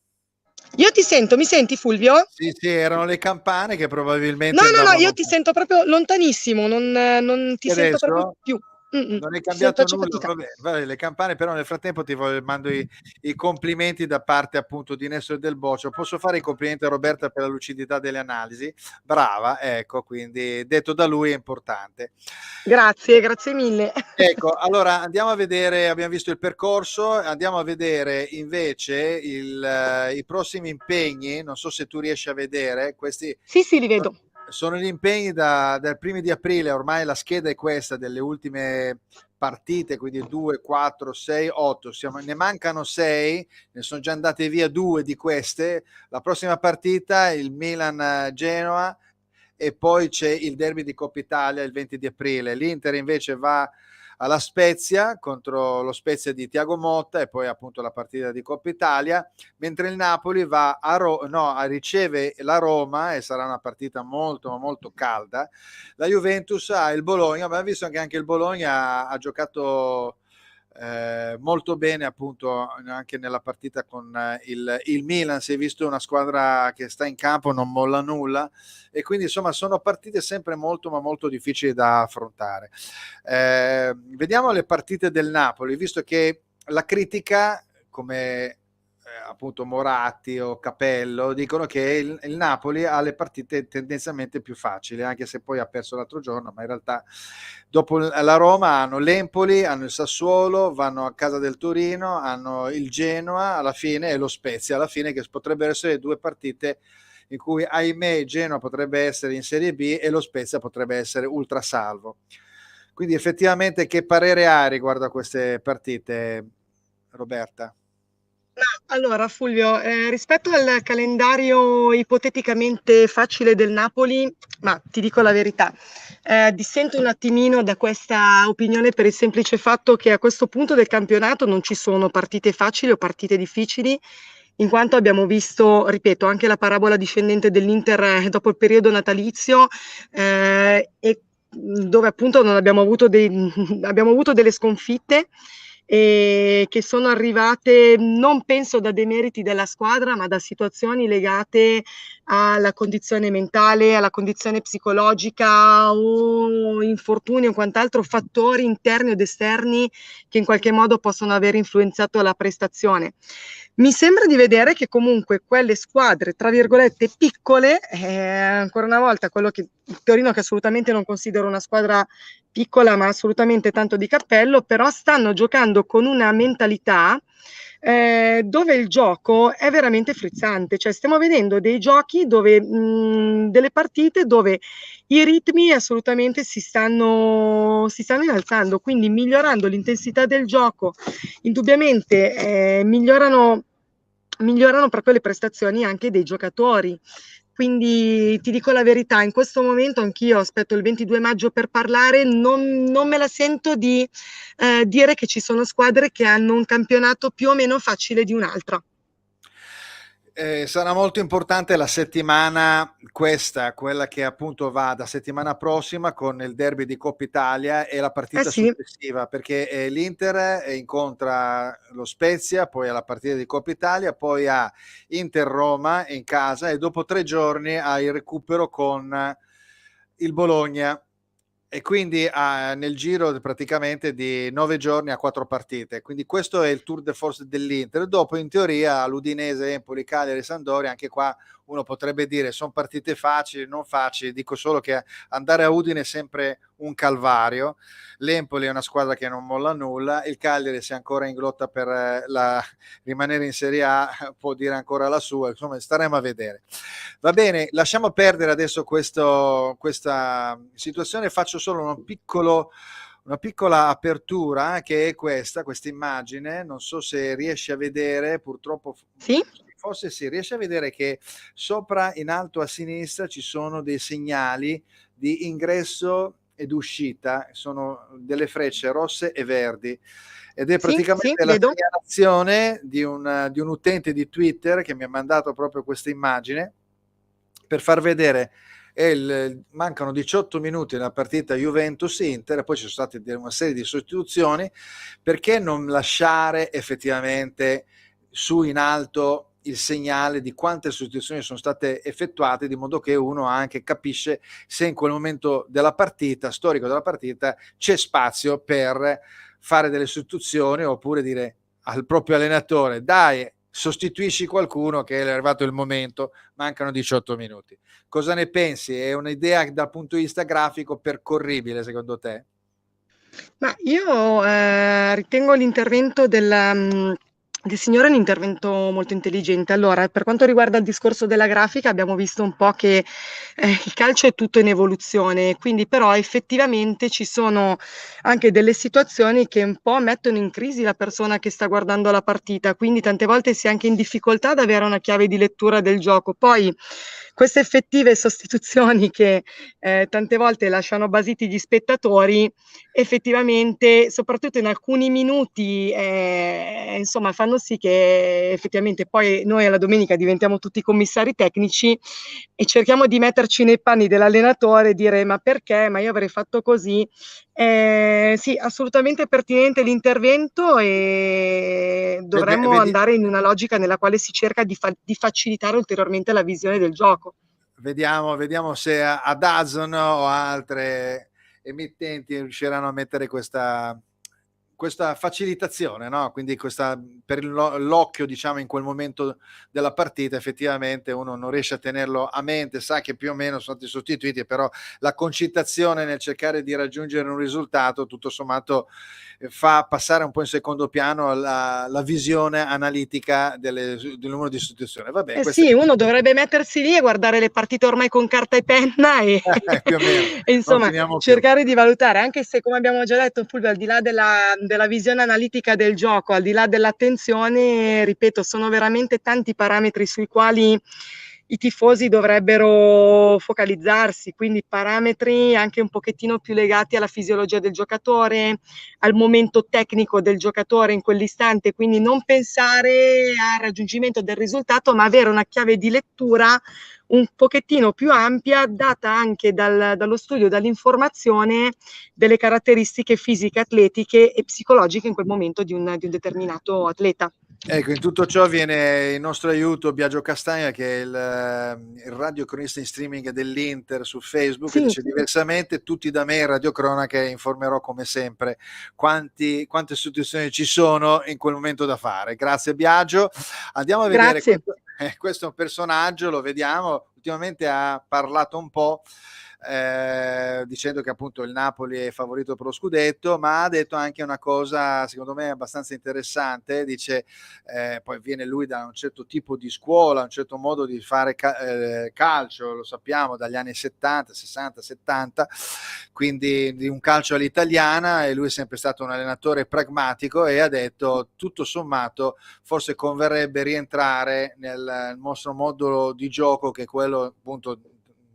Io ti sento, mi senti Fulvio? Sì, sì, erano le campane che No, probabilmente no, no, io andavano. ti sento proprio lontanissimo, non ti E sento proprio adesso? più. Non è cambiato Faccio nulla, fatica. vabbè, le campane, però nel frattempo mando i complimenti da parte appunto di Nessore Del Bocio. Posso fare i complimenti a Roberta per la lucidità delle analisi, brava, ecco, quindi detto da lui è importante. Grazie, grazie mille. Ecco, allora andiamo a vedere, abbiamo visto il percorso, andiamo a vedere invece i prossimi impegni. Non so se tu riesci a vedere questi. Sì, sì, li vedo. Sono gli impegni dal primi di aprile, ormai la scheda è questa delle ultime partite, quindi 2, 4, 6, 8, ne mancano 6, ne sono già andate via 2 di queste. La prossima partita il Milan-Genoa, e poi c'è il derby di Coppa Italia il 20 di aprile. L'Inter invece va alla Spezia contro lo Spezia di Thiago Motta e poi appunto la partita di Coppa Italia, mentre il Napoli va riceve la Roma e sarà una partita molto molto calda. La Juventus ha il Bologna, abbiamo visto che anche il Bologna ha giocato molto bene appunto anche nella partita con il Milan. Si è visto una squadra che sta in campo, non molla nulla, e quindi insomma sono partite sempre molto ma molto difficili da affrontare. Vediamo le partite del Napoli, visto che la critica, come appunto Moratti o Capello, dicono che il Napoli ha le partite tendenzialmente più facili, anche se poi ha perso l'altro giorno, ma in realtà dopo la Roma hanno l'Empoli, hanno il Sassuolo, vanno a casa del Torino, hanno il Genoa alla fine e lo Spezia alla fine, che potrebbero essere due partite in cui ahimè Genoa potrebbe essere in Serie B e lo Spezia potrebbe essere ultra salvo. Quindi effettivamente che parere hai riguardo a queste partite, Roberta? Allora, Fulvio, rispetto al calendario ipoteticamente facile del Napoli, ma ti dico la verità, dissento un attimino da questa opinione per il semplice fatto che a questo punto del campionato non ci sono partite facili o partite difficili, in quanto abbiamo visto, ripeto, anche la parabola discendente dell'Inter dopo il periodo natalizio, e dove appunto non abbiamo avuto abbiamo avuto delle sconfitte che sono arrivate non penso da demeriti della squadra, ma da situazioni legate alla condizione mentale, alla condizione psicologica o infortuni o quant'altro, fattori interni ed esterni che in qualche modo possono aver influenzato la prestazione. Mi sembra di vedere che comunque quelle squadre, tra virgolette, piccole, ancora una volta quello che il Torino, che assolutamente non considero una squadra piccola ma assolutamente tanto di cappello, però stanno giocando con una mentalità dove il gioco è veramente frizzante, cioè stiamo vedendo dei giochi dove delle partite dove i ritmi assolutamente si stanno innalzando, quindi migliorando l'intensità del gioco, indubbiamente migliorano proprio le prestazioni anche dei giocatori. Quindi ti dico la verità, in questo momento anch'io aspetto il 22 maggio per parlare, non me la sento di dire che ci sono squadre che hanno un campionato più o meno facile di un'altra. Sarà molto importante la settimana questa, quella che appunto va da settimana prossima con il derby di Coppa Italia e la Eh partita sì, successiva, perché l'Inter incontra lo Spezia, poi ha la partita di Coppa Italia, poi ha Inter-Roma in casa e dopo 3 giorni ha il recupero con il Bologna. E quindi nel giro praticamente di 9 giorni a 4 partite. Quindi questo è il tour de force dell'Inter. Dopo, in teoria, l'Udinese, Empoli, Cagliari, Sampdoria, anche qua uno potrebbe dire sono partite facili, non facili. Dico solo che andare a Udine è sempre un calvario. L'Empoli è una squadra che non molla nulla. Il Cagliari, se è ancora in lotta per rimanere in Serie A, può dire ancora la sua. Insomma, staremo a vedere. Va bene, lasciamo perdere adesso questa situazione. Faccio solo una piccola apertura, che è questa immagine. Non so se riesci a vedere, purtroppo sì, forse sì, riesci a vedere che sopra in alto a sinistra ci sono dei segnali di ingresso ed uscita, sono delle frecce rosse e verdi, ed è sì, sì, praticamente la vedo. segnalazione di un utente di Twitter che mi ha mandato proprio questa immagine per far vedere. Mancano 18 minuti nella partita Juventus-Inter e poi ci sono state una serie di sostituzioni. Perché non lasciare effettivamente su in alto il segnale di quante sostituzioni sono state effettuate, di modo che uno anche capisce se in quel momento della partita, storico della partita, c'è spazio per fare delle sostituzioni, oppure dire al proprio allenatore: dai, sostituisci qualcuno che è arrivato il momento, mancano 18 minuti. Cosa ne pensi? È un'idea dal punto di vista grafico percorribile secondo te? Ma io ritengo l'intervento Del signore è un intervento molto intelligente. Allora, per quanto riguarda il discorso della grafica, abbiamo visto un po' che il calcio è tutto in evoluzione, quindi però effettivamente ci sono anche delle situazioni che un po' mettono in crisi la persona che sta guardando la partita, quindi tante volte si è anche in difficoltà ad avere una chiave di lettura del gioco. Poi queste effettive sostituzioni che tante volte lasciano basiti gli spettatori, effettivamente, soprattutto in alcuni minuti, insomma, fanno sì che effettivamente poi noi alla domenica diventiamo tutti commissari tecnici e cerchiamo di metterci nei panni dell'allenatore e dire ma perché? Ma io avrei fatto così. Sì, assolutamente pertinente l'intervento e dovremmo Vedi, andare in una logica nella quale si cerca di facilitare ulteriormente la visione del gioco. vediamo se a DAZN o altre emittenti riusciranno a mettere questa facilitazione, no? Quindi per l'occhio, diciamo, in quel momento della partita, effettivamente uno non riesce a tenerlo a mente, sa che più o meno sono stati sostituiti, però la concitazione nel cercare di raggiungere un risultato, tutto sommato, fa passare un po' in secondo piano la visione analitica del numero di sostituzioni. Vabbè, Eh questo sì, uno dovrebbe mettersi lì e guardare le partite ormai con carta e penna e, più o meno, e non insomma finiamo più. cercare di valutare, anche se come abbiamo già detto, Fulvio, al di là della visione analitica del gioco, al di là dell'attenzione, ripeto, sono veramente tanti parametri sui quali i tifosi dovrebbero focalizzarsi, quindi parametri anche un pochettino più legati alla fisiologia del giocatore, al momento tecnico del giocatore in quell'istante, quindi non pensare al raggiungimento del risultato, ma avere una chiave di lettura un pochettino più ampia, data anche dallo studio, dall'informazione delle caratteristiche fisiche, atletiche e psicologiche in quel momento di un determinato atleta. Ecco, in tutto ciò viene in nostro aiuto Biagio Castagna, che è il radiocronista in streaming dell'Inter su Facebook, che Sì, dice diversamente tutti da me in radiocronaca informerò come sempre quante sostituzioni ci sono in quel momento da fare. Grazie Biagio. Andiamo a vedere, grazie. questo è un personaggio, lo vediamo, ultimamente ha parlato un po'. Dicendo che appunto il Napoli è favorito per lo scudetto, ma ha detto anche una cosa secondo me abbastanza interessante. Dice poi viene lui da un certo tipo di scuola, un certo modo di fare calcio, lo sappiamo, dagli anni 70, 60, 70, quindi di un calcio all'italiana, e lui è sempre stato un allenatore pragmatico e ha detto tutto sommato forse converrebbe rientrare nel nostro modulo di gioco, che è quello appunto,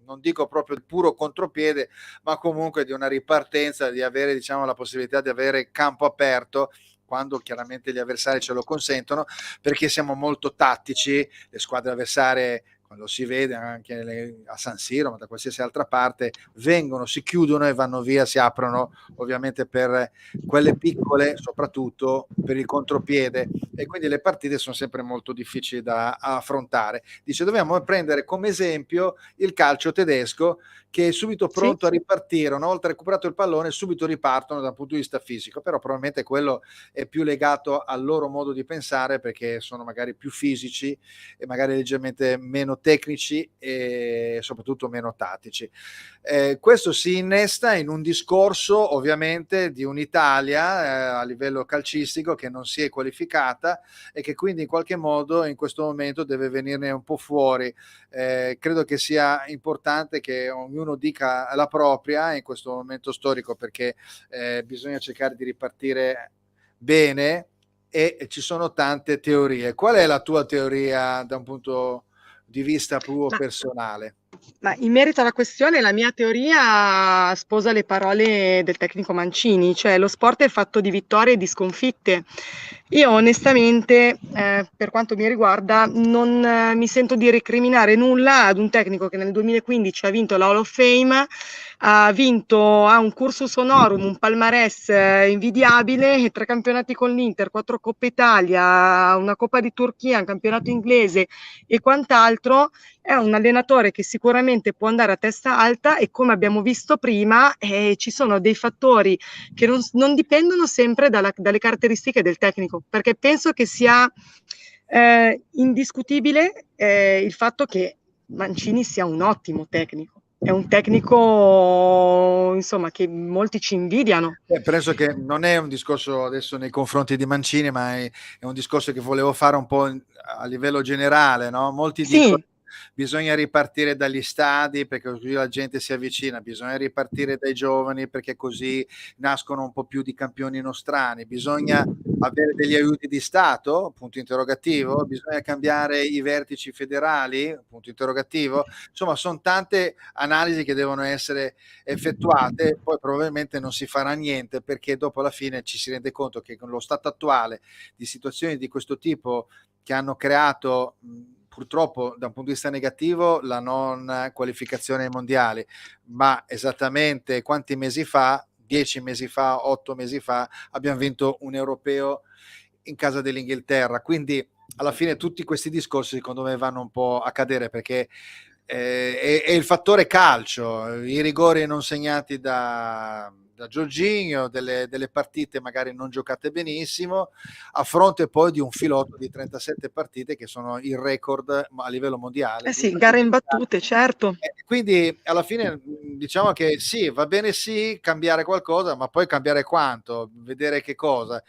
non dico proprio il puro contropiede, ma comunque di una ripartenza, di avere, diciamo, la possibilità di avere campo aperto quando chiaramente gli avversari ce lo consentono, perché siamo molto tattici, le squadre avversarie, quando si vede anche a San Siro, ma da qualsiasi altra parte, vengono, si chiudono e vanno via, si aprono ovviamente per quelle piccole, soprattutto per il contropiede, e quindi le partite sono sempre molto difficili da affrontare. Dice dobbiamo prendere come esempio il calcio tedesco, che è subito pronto Sì. a ripartire, una volta recuperato il pallone subito ripartono dal punto di vista fisico, però probabilmente quello è più legato al loro modo di pensare, perché sono magari più fisici e magari leggermente meno tecnici e soprattutto meno tattici. Questo si innesta in un discorso ovviamente di un'Italia a livello calcistico che non si è qualificata e che quindi in qualche modo in questo momento deve venirne un po' fuori. Credo che sia importante che ognuno dica la propria in questo momento storico, perché bisogna cercare di ripartire bene e ci sono tante teorie. Qual è la tua teoria da un punto di vista più Ma personale? Ma in merito alla questione, la mia teoria sposa le parole del tecnico Mancini, cioè lo sport è fatto di vittorie e di sconfitte. Io onestamente, per quanto mi riguarda, non mi sento di recriminare nulla ad un tecnico che nel 2015 ha vinto la Hall of Fame, ha un cursus honorum, un palmarès invidiabile, 3 campionati con l'Inter, 4 Coppe Italia, una Coppa di Turchia, un campionato inglese e quant'altro. È un allenatore che sicuramente può andare a testa alta e come abbiamo visto prima ci sono dei fattori che non dipendono sempre dalle caratteristiche del tecnico, perché penso che sia indiscutibile il fatto che Mancini sia un ottimo tecnico, è un tecnico, insomma, che molti ci invidiano. Penso che non è un discorso adesso nei confronti di Mancini, ma è un discorso che volevo fare un po' a livello generale, no? Molti dicono Sì, bisogna ripartire dagli stadi perché così la gente si avvicina, bisogna ripartire dai giovani perché così nascono un po' più di campioni nostrani, bisogna avere degli aiuti di Stato, punto interrogativo, bisogna cambiare i vertici federali, punto interrogativo. Insomma, sono tante analisi che devono essere effettuate, poi probabilmente non si farà niente perché dopo alla fine ci si rende conto che con lo stato attuale di situazioni di questo tipo che hanno creato purtroppo da un punto di vista negativo la non qualificazione ai mondiali, ma esattamente quanti mesi fa, 10 mesi fa, 8 mesi fa, abbiamo vinto un europeo in casa dell'Inghilterra, quindi alla fine tutti questi discorsi secondo me vanno un po' a cadere perché è il fattore calcio, i rigori non segnati da Jorginho, delle partite magari non giocate benissimo, a fronte poi di un filotto di 37 partite che sono il record a livello mondiale eh di sì, gare partite imbattute, giocate. certo. Quindi alla fine diciamo che sì, va bene sì cambiare qualcosa, ma poi cambiare quanto, vedere che cosa,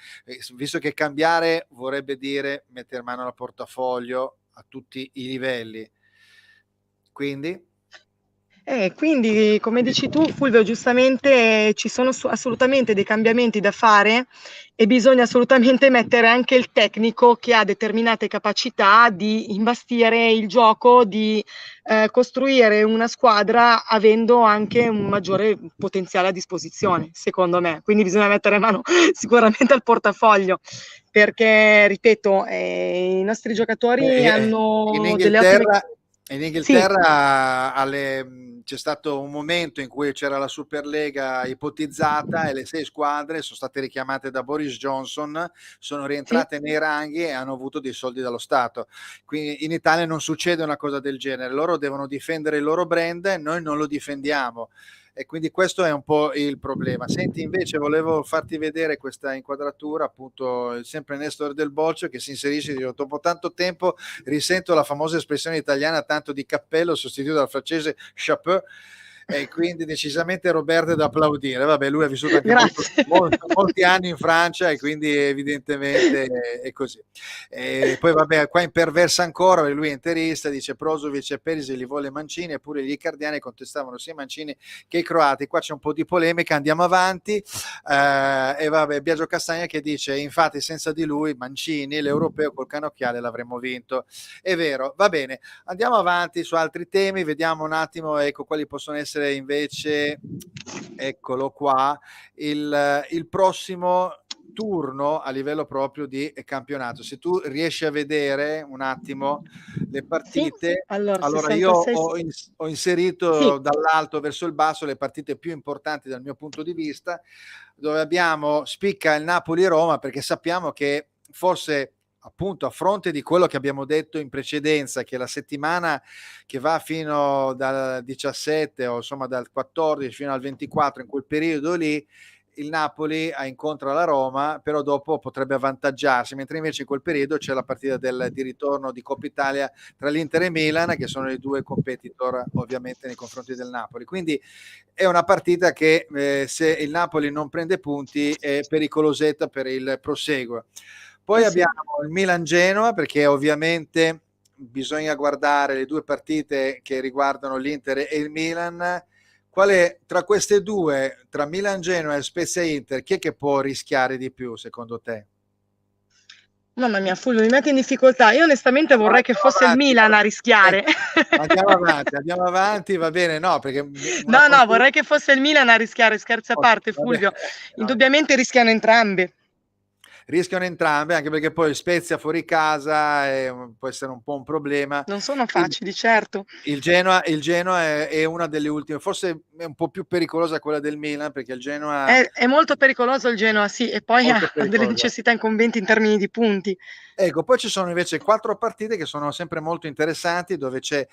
visto che cambiare vorrebbe dire mettere mano al portafoglio a tutti i livelli. Quindi Quindi, come dici tu, Fulvio, giustamente ci sono assolutamente dei cambiamenti da fare e bisogna assolutamente mettere anche il tecnico che ha determinate capacità di imbastire il gioco, di costruire una squadra avendo anche un maggiore potenziale a disposizione, secondo me. Quindi bisogna mettere mano sicuramente al portafoglio, perché, ripeto, i nostri giocatori in hanno delle ottime... Inghilterra, Sì, c'è stato un momento in cui c'era la Superlega ipotizzata e le 6 squadre sono state richiamate da Boris Johnson, sono sì. rientrate nei ranghi e hanno avuto dei soldi dallo Stato. Quindi in Italia non succede una cosa del genere, loro devono difendere il loro brand, noi non lo difendiamo. E quindi questo è un po' il problema. Senti, invece volevo farti vedere questa inquadratura, appunto, sempre Nestor Del Boccio che si inserisce dopo tanto tempo, risento la famosa espressione italiana tanto di cappello sostituito dal francese chapeau, e quindi decisamente Roberto è da applaudire. Vabbè, lui ha vissuto anche Grazie. molti anni in Francia e quindi evidentemente è così. E poi vabbè, qua imperversa ancora, lui è interista, dice Brozovic e Perisic li vuole Mancini, eppure gli icardiani contestavano sia Mancini che i croati. Qua c'è un po' di polemica, andiamo avanti. E vabbè, Biagio Castagna che dice infatti senza di lui Mancini l'europeo col canocchiale l'avremmo vinto. È vero, va bene, andiamo avanti su altri temi, vediamo un attimo, ecco, quali possono essere invece, eccolo qua, il prossimo turno a livello proprio di campionato. Se tu riesci a vedere un attimo le Sì, partite, allora allora io 66, ho sì, inserito dall'alto verso il basso le partite più importanti dal mio punto di vista, dove abbiamo spicca il Napoli-Roma, perché sappiamo che forse appunto a fronte di quello che abbiamo detto in precedenza, che la settimana che va fino dal 17 o insomma dal 14 fino al 24, in quel periodo lì il Napoli incontra la Roma, però dopo potrebbe avvantaggiarsi, mentre invece in quel periodo c'è la partita di ritorno di Coppa Italia tra l'Inter e Milan, che sono i due competitor ovviamente nei confronti del Napoli. Quindi è una partita che se il Napoli non prende punti è pericolosetta per il proseguo. Poi sì. abbiamo il Milan-Genoa, perché ovviamente bisogna guardare le due partite che riguardano l'Inter e il Milan. Quale tra queste due, tra Milan-Genoa e Spezia-Inter, chi è che può rischiare di più secondo te? Mamma mia, Fulvio, mi mette in difficoltà. Io onestamente No, vorrei che fosse il Milan a rischiare. andiamo avanti, va bene, no, perché una No, no, consiglio... vorrei che fosse il Milan a rischiare, scherzi a parte, Va bene, Fulvio. no, Indubbiamente rischiano entrambi. rischiano entrambe, anche perché poi Spezia fuori casa può essere un po' un problema. Non sono Quindi facili, certo. il Genoa è una delle ultime, forse è un po' più pericolosa quella del Milan, perché il Genoa È molto pericoloso il Genoa, sì, e è poi ha molto delle pericolosa. necessità incombenti in termini di punti. Ecco, poi ci sono invece 4 partite che sono sempre molto interessanti, dove c'è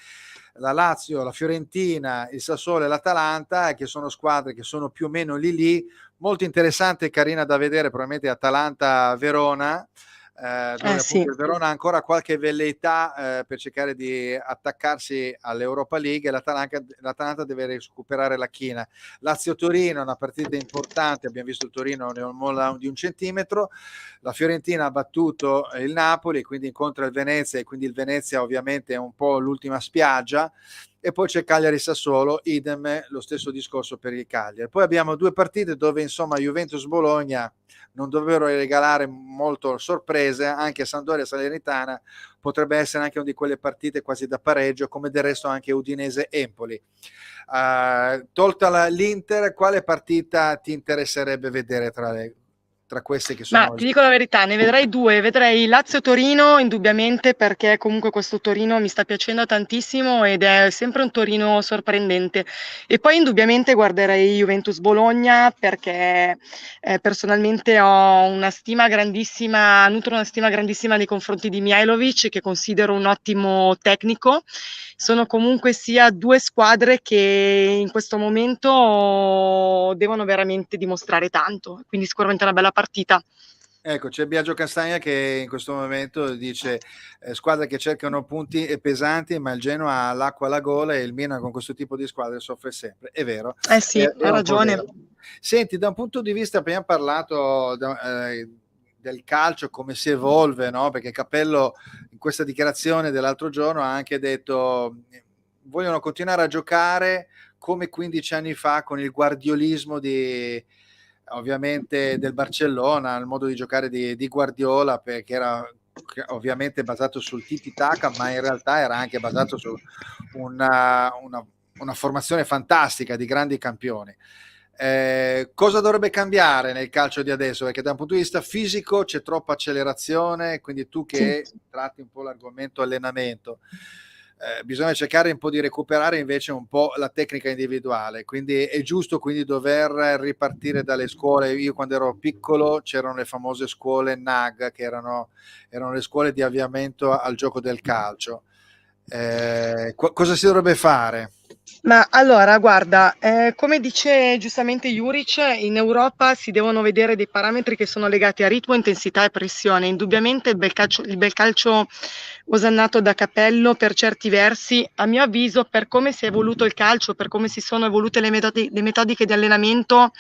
la Lazio, la Fiorentina, il Sassuolo e l'Atalanta, che sono squadre che sono più o meno lì lì, molto interessante e carina da vedere, probabilmente Atalanta-Verona, dove Sì. appunto il Verona ha ancora qualche velleità per cercare di attaccarsi all'Europa League, e l'Atalanta deve recuperare la china. Lazio-Torino è una partita importante, abbiamo visto il Torino non molla di un centimetro, la Fiorentina ha battuto il Napoli, quindi incontra il Venezia, e quindi il Venezia ovviamente è un po' l'ultima spiaggia, e poi c'è Cagliari-Sassuolo, idem, lo stesso discorso per il Cagliari. Poi abbiamo due partite dove insomma Juventus-Bologna non dovrebbero regalare molto sorprese, anche Sampdoria-Salernitana potrebbe essere anche una di quelle partite quasi da pareggio, come del resto anche Udinese-Empoli. Tolta l'Inter, quale partita ti interesserebbe vedere tra queste che Ma sono? ti dico la verità, ne vedrei due, vedrei Lazio-Torino indubbiamente perché comunque questo Torino mi sta piacendo tantissimo ed è sempre un Torino sorprendente, e poi indubbiamente guarderei Juventus-Bologna perché personalmente nutro una stima grandissima nei confronti di Mihajlovic, che considero un ottimo tecnico. Sono comunque sia due squadre che in questo momento devono veramente dimostrare tanto, quindi sicuramente una bella partita. Ecco, c'è Biagio Castagna che in questo momento dice squadre che cercano punti e pesanti, ma il Genoa ha l'acqua alla gola e il Milan con questo tipo di squadre soffre sempre. È vero, Eh sì, è ha un po' ragione. vero. Senti, da un punto di vista, abbiamo parlato del calcio, come si evolve, no? Perché Capello in questa dichiarazione dell'altro giorno ha anche detto vogliono continuare a giocare come 15 anni fa con il guardiolismo ovviamente del Barcellona, il modo di giocare di Guardiola, perché era ovviamente basato sul tiki-taka, ma in realtà era anche basato su una formazione fantastica di grandi campioni. Cosa dovrebbe cambiare nel calcio di adesso? Perché da un punto di vista fisico c'è troppa accelerazione, quindi tu Sì. che tratti un po' l'argomento allenamento, bisogna cercare un po' di recuperare invece un po' la tecnica individuale, quindi è giusto quindi dover ripartire dalle scuole. Io quando ero piccolo c'erano le famose scuole NAG, che erano le scuole di avviamento al gioco del calcio. Cosa si dovrebbe fare? Ma allora, guarda, come dice giustamente Juric, in Europa si devono vedere dei parametri che sono legati a ritmo, intensità e pressione. Indubbiamente il bel calcio osannato da Capello per certi versi, a mio avviso, per come si è evoluto il calcio, per come si sono evolute le metodiche di allenamento,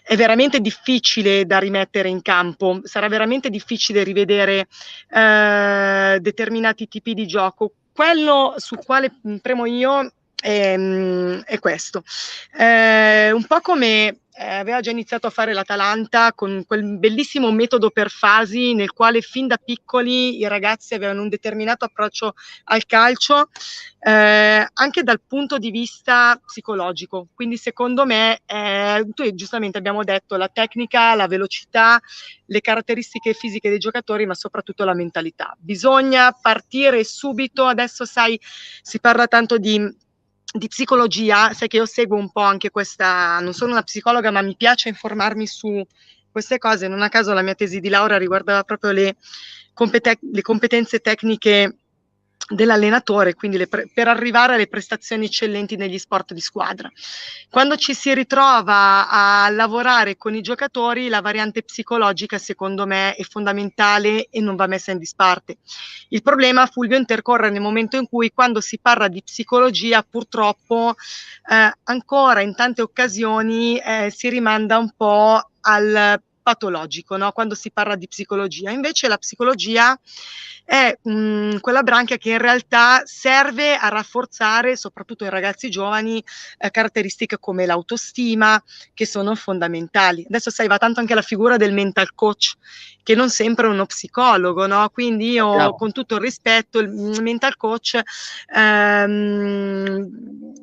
è veramente difficile da rimettere in campo. Sarà veramente difficile rivedere determinati tipi di gioco. Quello sul quale premo io è questo. Un po' come aveva già iniziato a fare l'Atalanta con quel bellissimo metodo per fasi nel quale fin da piccoli i ragazzi avevano un determinato approccio al calcio, anche dal punto di vista psicologico. Quindi secondo me, tu giustamente abbiamo detto la tecnica, la velocità, le caratteristiche fisiche dei giocatori, ma soprattutto la mentalità. Bisogna partire subito. Adesso sai, si parla tanto di psicologia, sai che io seguo un po' anche questa, non sono una psicologa, ma mi piace informarmi su queste cose. Non a caso la mia tesi di laurea riguardava proprio le competenze tecniche dell'allenatore, quindi per arrivare alle prestazioni eccellenti negli sport di squadra. Quando ci si ritrova a lavorare con i giocatori, la variante psicologica secondo me è fondamentale e non va messa in disparte. Il problema, Fulvio, intercorre nel momento in cui, quando si parla di psicologia, purtroppo ancora in tante occasioni si rimanda un po' al patologico, no? Quando si parla di psicologia. Invece la psicologia è quella branca che in realtà serve a rafforzare, soprattutto in ragazzi giovani, caratteristiche come l'autostima, che sono fondamentali. Adesso sai, va tanto anche la figura del mental coach, che non sempre è uno psicologo, no? Quindi io, Sappiamo. con tutto il rispetto, il mental coach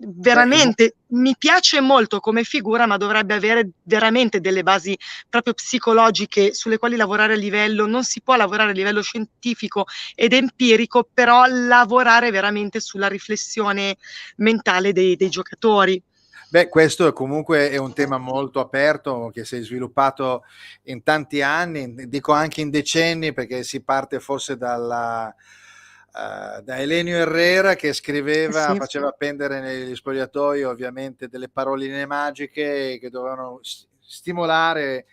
Beh, veramente mi piace molto come figura, ma dovrebbe avere veramente delle basi proprio psicologiche sulle quali lavorare a livello, non si può lavorare a livello scientifico ed empirico, però lavorare veramente sulla riflessione mentale dei giocatori. Beh, questo comunque è un tema molto aperto che si è sviluppato in tanti anni, dico anche in decenni, perché si parte forse da Elenio Herrera, che scriveva, Sì. faceva appendere negli spogliatoi ovviamente delle paroline magiche che dovevano stimolare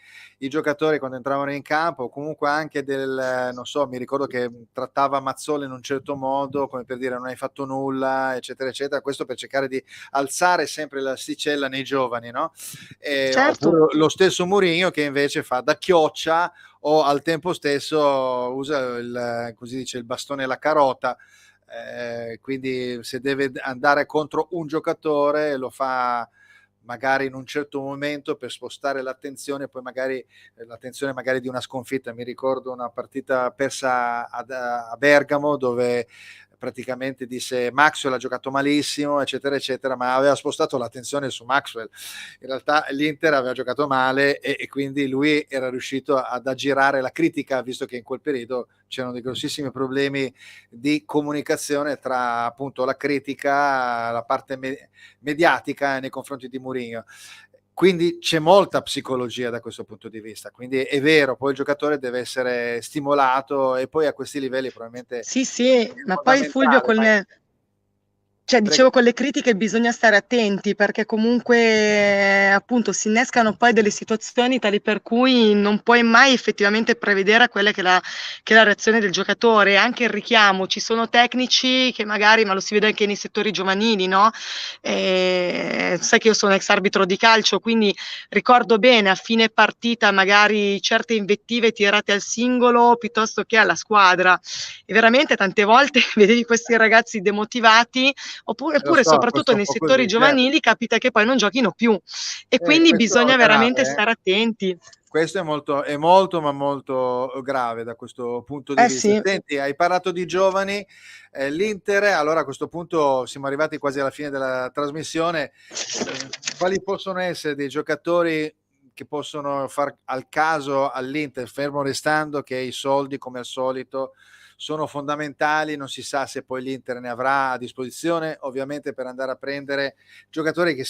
i giocatori quando entravano in campo, comunque anche non so, mi ricordo che trattava Mazzola in un certo modo, come per dire non hai fatto nulla, eccetera, eccetera, questo per cercare di alzare sempre l'asticella nei giovani, no? Certo. Oppure lo stesso Mourinho che invece fa da chioccia o al tempo stesso usa così dice, il bastone e la carota, quindi se deve andare contro un giocatore lo fa magari in un certo momento per spostare l'attenzione, poi magari l'attenzione magari di una sconfitta. Mi ricordo una partita persa a Bergamo dove praticamente disse Maxwell ha giocato malissimo, eccetera, eccetera, ma aveva spostato l'attenzione su Maxwell. In realtà l'Inter aveva giocato male e quindi lui era riuscito ad aggirare la critica, visto che in quel periodo c'erano dei grossissimi problemi di comunicazione tra appunto la critica, la parte mediatica nei confronti di Mourinho. Quindi c'è molta psicologia da questo punto di vista, quindi è vero, poi il giocatore deve essere stimolato e poi a questi livelli probabilmente Sì, è ma poi Fulvio fondamentale. cioè, Prego. dicevo, con le critiche bisogna stare attenti perché comunque appunto si innescano poi delle situazioni tali per cui non puoi mai effettivamente prevedere quella che è la reazione del giocatore, anche il richiamo. Ci sono tecnici che magari, ma lo si vede anche nei settori giovanili, no? Sai che io sono ex arbitro di calcio, quindi ricordo bene a fine partita magari certe invettive tirate al singolo piuttosto che alla squadra. E veramente tante volte vedevi questi ragazzi demotivati. Lo Oppure so, soprattutto questo è un nei po' settori così, certo. giovanili capita che poi non giochino più e quindi Questo è bisogna veramente grave. stare attenti. Questo è molto, ma molto grave da questo punto di vista. Sì, Senti, hai parlato di giovani, l'Inter, allora a questo punto siamo arrivati quasi alla fine della trasmissione. Quali possono essere dei giocatori che possono far al caso all'Inter, fermo restando che i soldi, come al solito, sono fondamentali, non si sa se poi l'Inter ne avrà a disposizione, ovviamente per andare a prendere giocatori che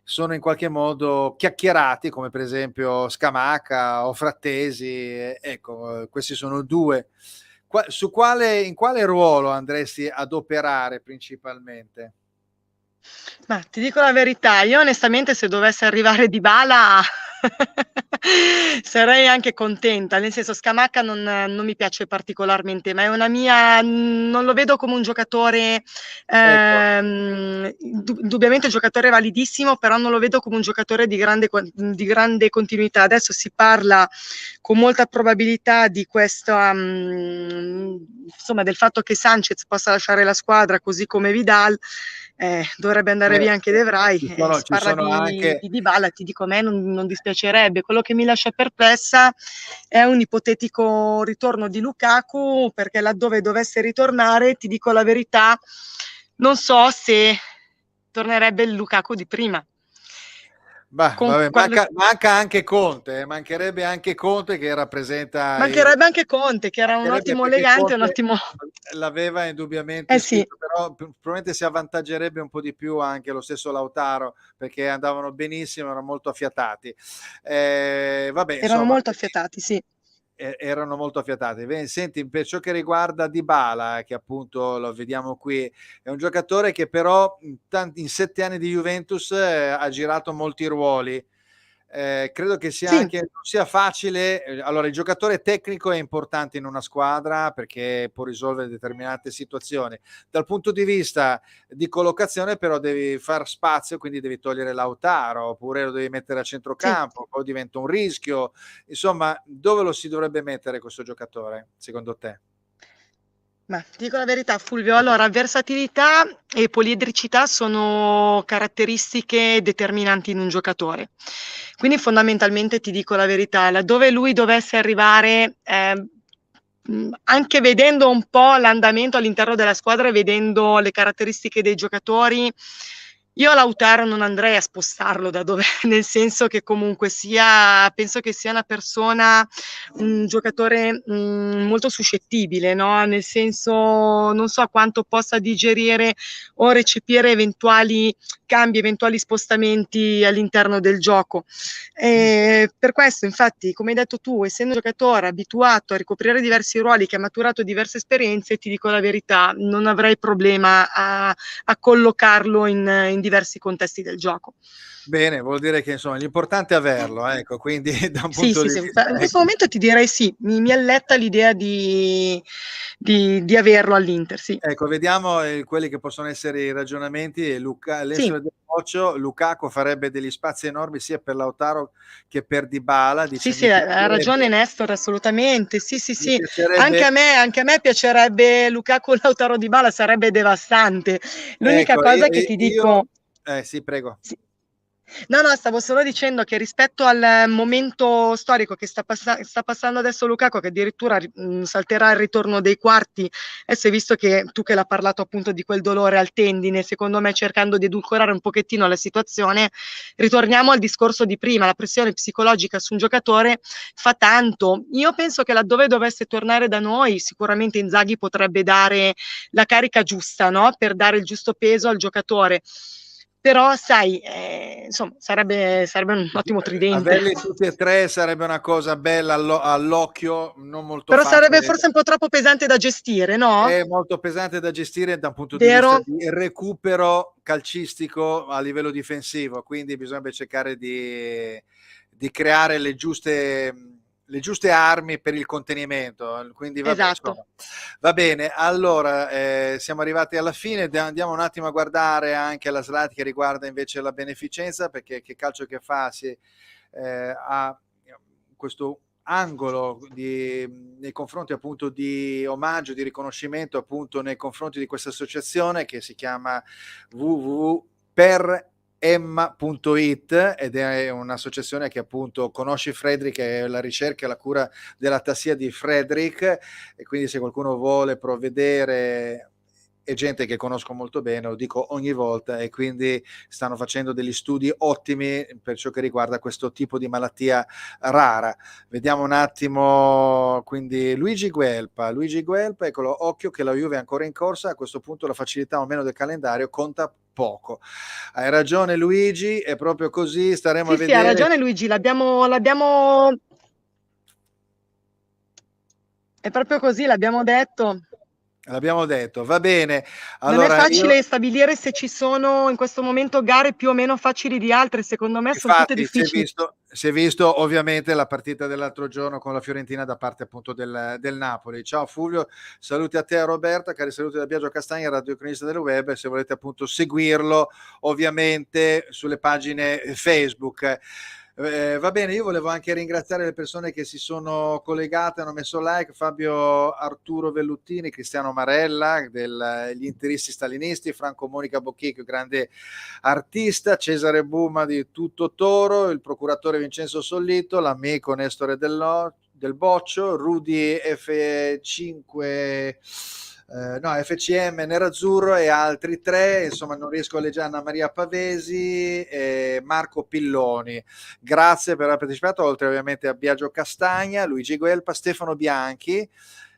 sono in qualche modo chiacchierati, come per esempio Scamacca o Frattesi, ecco, questi sono due. In quale ruolo andresti ad operare principalmente? ma ti dico la verità, io onestamente se dovesse arrivare Dybala sarei anche contenta, nel senso Scamacca non mi piace particolarmente, ma è una mia, non lo vedo come un giocatore, Ecco, indubbiamente un giocatore validissimo, però non lo vedo come un giocatore di grande continuità. Adesso si parla con molta probabilità di questa, insomma, del fatto che Sanchez possa lasciare la squadra così come Vidal. Dovrebbe andare via anche De Vrij, si ci parla sono anche di Dybala, ti dico a me non dispiacerebbe. Quello che mi lascia perplessa è un ipotetico ritorno di Lukaku, perché laddove dovesse ritornare, ti dico la verità, non so se tornerebbe il Lukaku di prima. Bah, Con vabbè, quando, manca anche Conte, mancherebbe anche Conte che rappresenta mancherebbe anche Conte, che era un mancherebbe ottimo perché legante, un Conte ottimo. l'aveva indubbiamente Sì, scritto, però probabilmente si avvantaggerebbe un po' di più anche lo stesso Lautaro perché andavano benissimo, erano molto affiatati. Vabbè, erano insomma, molto affiatati, sì. erano molto affiatati. Bene, senti, per ciò che riguarda Dybala, che appunto lo vediamo qui, è un giocatore che però in 7 anni di Juventus ha girato molti ruoli. Credo che sia Sì, anche non sia facile. Allora, il giocatore tecnico è importante in una squadra perché può risolvere determinate situazioni. Dal punto di vista di collocazione, però, devi far spazio, quindi devi togliere Lautaro oppure lo devi mettere a sì. centrocampo, poi diventa un rischio. Insomma, dove lo si dovrebbe mettere questo giocatore, secondo te? Ma ti dico la verità, Fulvio, allora versatilità e poliedricità sono caratteristiche determinanti in un giocatore. Quindi fondamentalmente ti dico la verità, laddove lui dovesse arrivare, anche vedendo un po' l'andamento all'interno della squadra e vedendo le caratteristiche dei giocatori, io a Lautaro non andrei a spostarlo da dove, nel senso che comunque sia, penso che sia una persona, un giocatore molto suscettibile, no? Nel senso non so quanto possa digerire o recepire eventuali cambi, eventuali spostamenti all'interno del gioco. Per questo, infatti, come hai detto tu, essendo un giocatore abituato a ricoprire diversi ruoli, che ha maturato diverse esperienze, ti dico la verità, non avrei problema a collocarlo in diversi contesti del gioco. Bene, vuol dire che insomma l'importante è averlo, ecco, quindi da un Sì, punto sì, di sì. vista, In questo ecco. momento ti direi sì, mi alletta l'idea di averlo all'Inter, sì. Ecco, vediamo quelli che possono essere i ragionamenti. Sì, L'esole del Boccio, Lukaku farebbe degli spazi enormi sia per Lautaro che per Dybala, sì, dice sì, ha ragione Nestor, assolutamente. Sì, sì, mi sì. piacerebbe, Anche a me piacerebbe Lukaku Lautaro Dybala, sarebbe devastante. L'unica ecco, cosa che ti io dico, sì, prego. sì. No, no, stavo solo dicendo che rispetto al momento storico che sta passando adesso Lukaku, che addirittura salterà il ritorno dei quarti, adesso hai visto che tu che l'ha parlato appunto di quel dolore al tendine, secondo me cercando di edulcorare un pochettino la situazione, ritorniamo al discorso di prima, la pressione psicologica su un giocatore fa tanto. Io penso che laddove dovesse tornare da noi, sicuramente Inzaghi potrebbe dare la carica giusta, no? Per dare il giusto peso al giocatore. Però, sai, insomma, sarebbe un ottimo tridente. Averli tutti e tre sarebbe una cosa bella all'occhio, non molto Però sarebbe facile. forse un po' troppo pesante da gestire, no? È molto pesante da gestire da un punto di vista Vero? di recupero calcistico a livello difensivo, quindi bisognerebbe cercare di creare le giuste armi per il contenimento. Quindi vabbè, Esatto. insomma, va bene. Allora, siamo arrivati alla fine, andiamo un attimo a guardare anche la slide che riguarda invece la beneficenza, perché che calcio che fa ha questo angolo nei confronti appunto di omaggio, di riconoscimento appunto nei confronti di questa associazione che si chiama www.peremma.it ed è un'associazione che appunto conosci Frederick, è la ricerca e la cura della tassia di Frederick, e quindi se qualcuno vuole provvedere è gente che conosco molto bene, lo dico ogni volta, e quindi stanno facendo degli studi ottimi per ciò che riguarda questo tipo di malattia rara. Vediamo un attimo, quindi Luigi Guelpa, eccolo, occhio che la Juve è ancora in corsa, a questo punto la facilità o meno del calendario conta poco. Hai ragione Luigi, è proprio così, staremo a Sì, sì, ha vedere. ragione Luigi, è proprio così, l'abbiamo detto. L'abbiamo detto, va bene. Non è Allora io, facile stabilire se ci sono in questo momento gare più o meno facili di altre, secondo me sono tutte infatti, difficili. si è visto ovviamente la partita dell'altro giorno con la Fiorentina da parte appunto del Napoli. Ciao Fulvio, saluti a te e a Roberta, cari saluti da Biagio Castagna, radiocronista del web, se volete appunto seguirlo ovviamente sulle pagine Facebook. Va bene, io volevo anche ringraziare le persone che si sono collegate, hanno messo like, Fabio Arturo Velluttini, Cristiano Marella, degli interisti stalinisti, Franco Monica Bocchicchio, grande artista, Cesare Buma di Tutto Toro, il procuratore Vincenzo Sollito, l'amico Nestore del Boccio, Rudy F5, no, FCM Nerazzurro e altri tre, insomma non riesco a leggere, Anna Maria Pavesi e Marco Pilloni. Grazie per aver partecipato, oltre ovviamente a Biagio Castagna, Luigi Guelpa, Stefano Bianchi.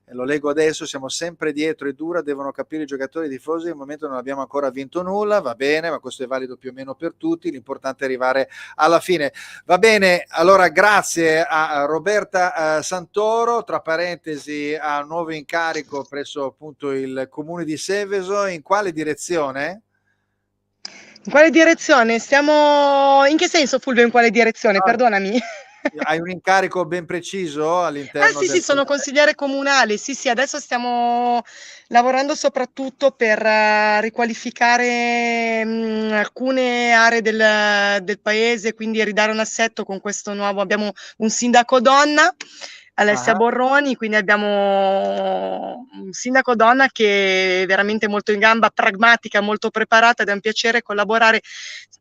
Lo leggo adesso, siamo sempre dietro e dura, devono capire i giocatori e i tifosi, al momento non abbiamo ancora vinto nulla, va bene, ma questo è valido più o meno per tutti, l'importante è arrivare alla fine. Va bene, allora grazie a Roberta Santoro, tra parentesi a nuovo incarico presso appunto il comune di Seveso, in quale direzione? In quale direzione? In che senso, Fulvio, in quale direzione? Perdonami. Hai un incarico ben preciso Ah all'interno sì, sì, del sono comune? consigliere comunale. Sì, sì, adesso stiamo lavorando soprattutto per riqualificare alcune aree del paese, quindi ridare un assetto con questo nuovo. Abbiamo un sindaco donna, Alessia Ah, Borroni, quindi abbiamo un sindaco donna che è veramente molto in gamba, pragmatica, molto preparata ed è un piacere collaborare.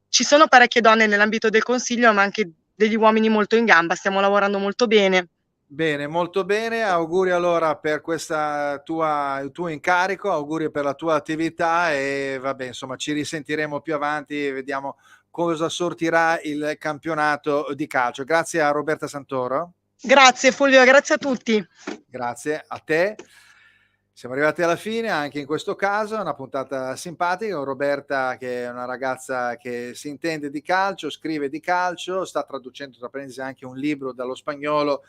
Ci sono parecchie donne nell'ambito del consiglio, ma anche degli uomini molto in gamba, stiamo lavorando molto bene. bene, molto bene. Auguri allora per il tuo incarico, auguri per la tua attività e vabbè, insomma, ci risentiremo più avanti e vediamo cosa sortirà il campionato di calcio. Grazie a Roberta Santoro. Grazie Fulvio, grazie a tutti. Grazie a te. Siamo arrivati alla fine anche in questo caso, è una puntata simpatica con Roberta che è una ragazza che si intende di calcio, scrive di calcio, sta traducendo tra parentesi anche un libro dallo spagnolo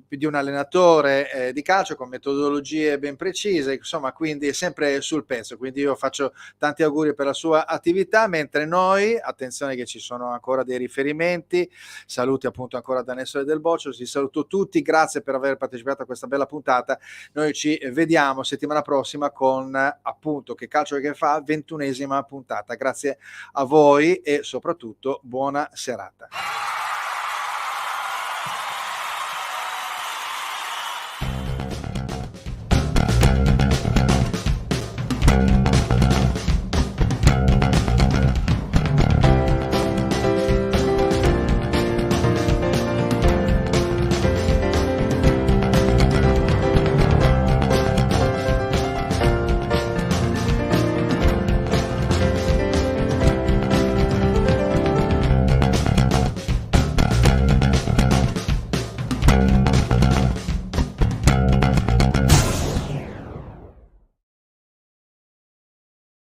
di un allenatore di calcio con metodologie ben precise, insomma, quindi è sempre sul pezzo, quindi io faccio tanti auguri per la sua attività, mentre noi, attenzione che ci sono ancora dei riferimenti, saluti appunto ancora da Nessole del Boccio, vi saluto tutti, grazie per aver partecipato a questa bella puntata, noi ci vediamo settimana prossima con appunto Che calcio che fa, 21esima puntata. Grazie a voi e soprattutto buona serata.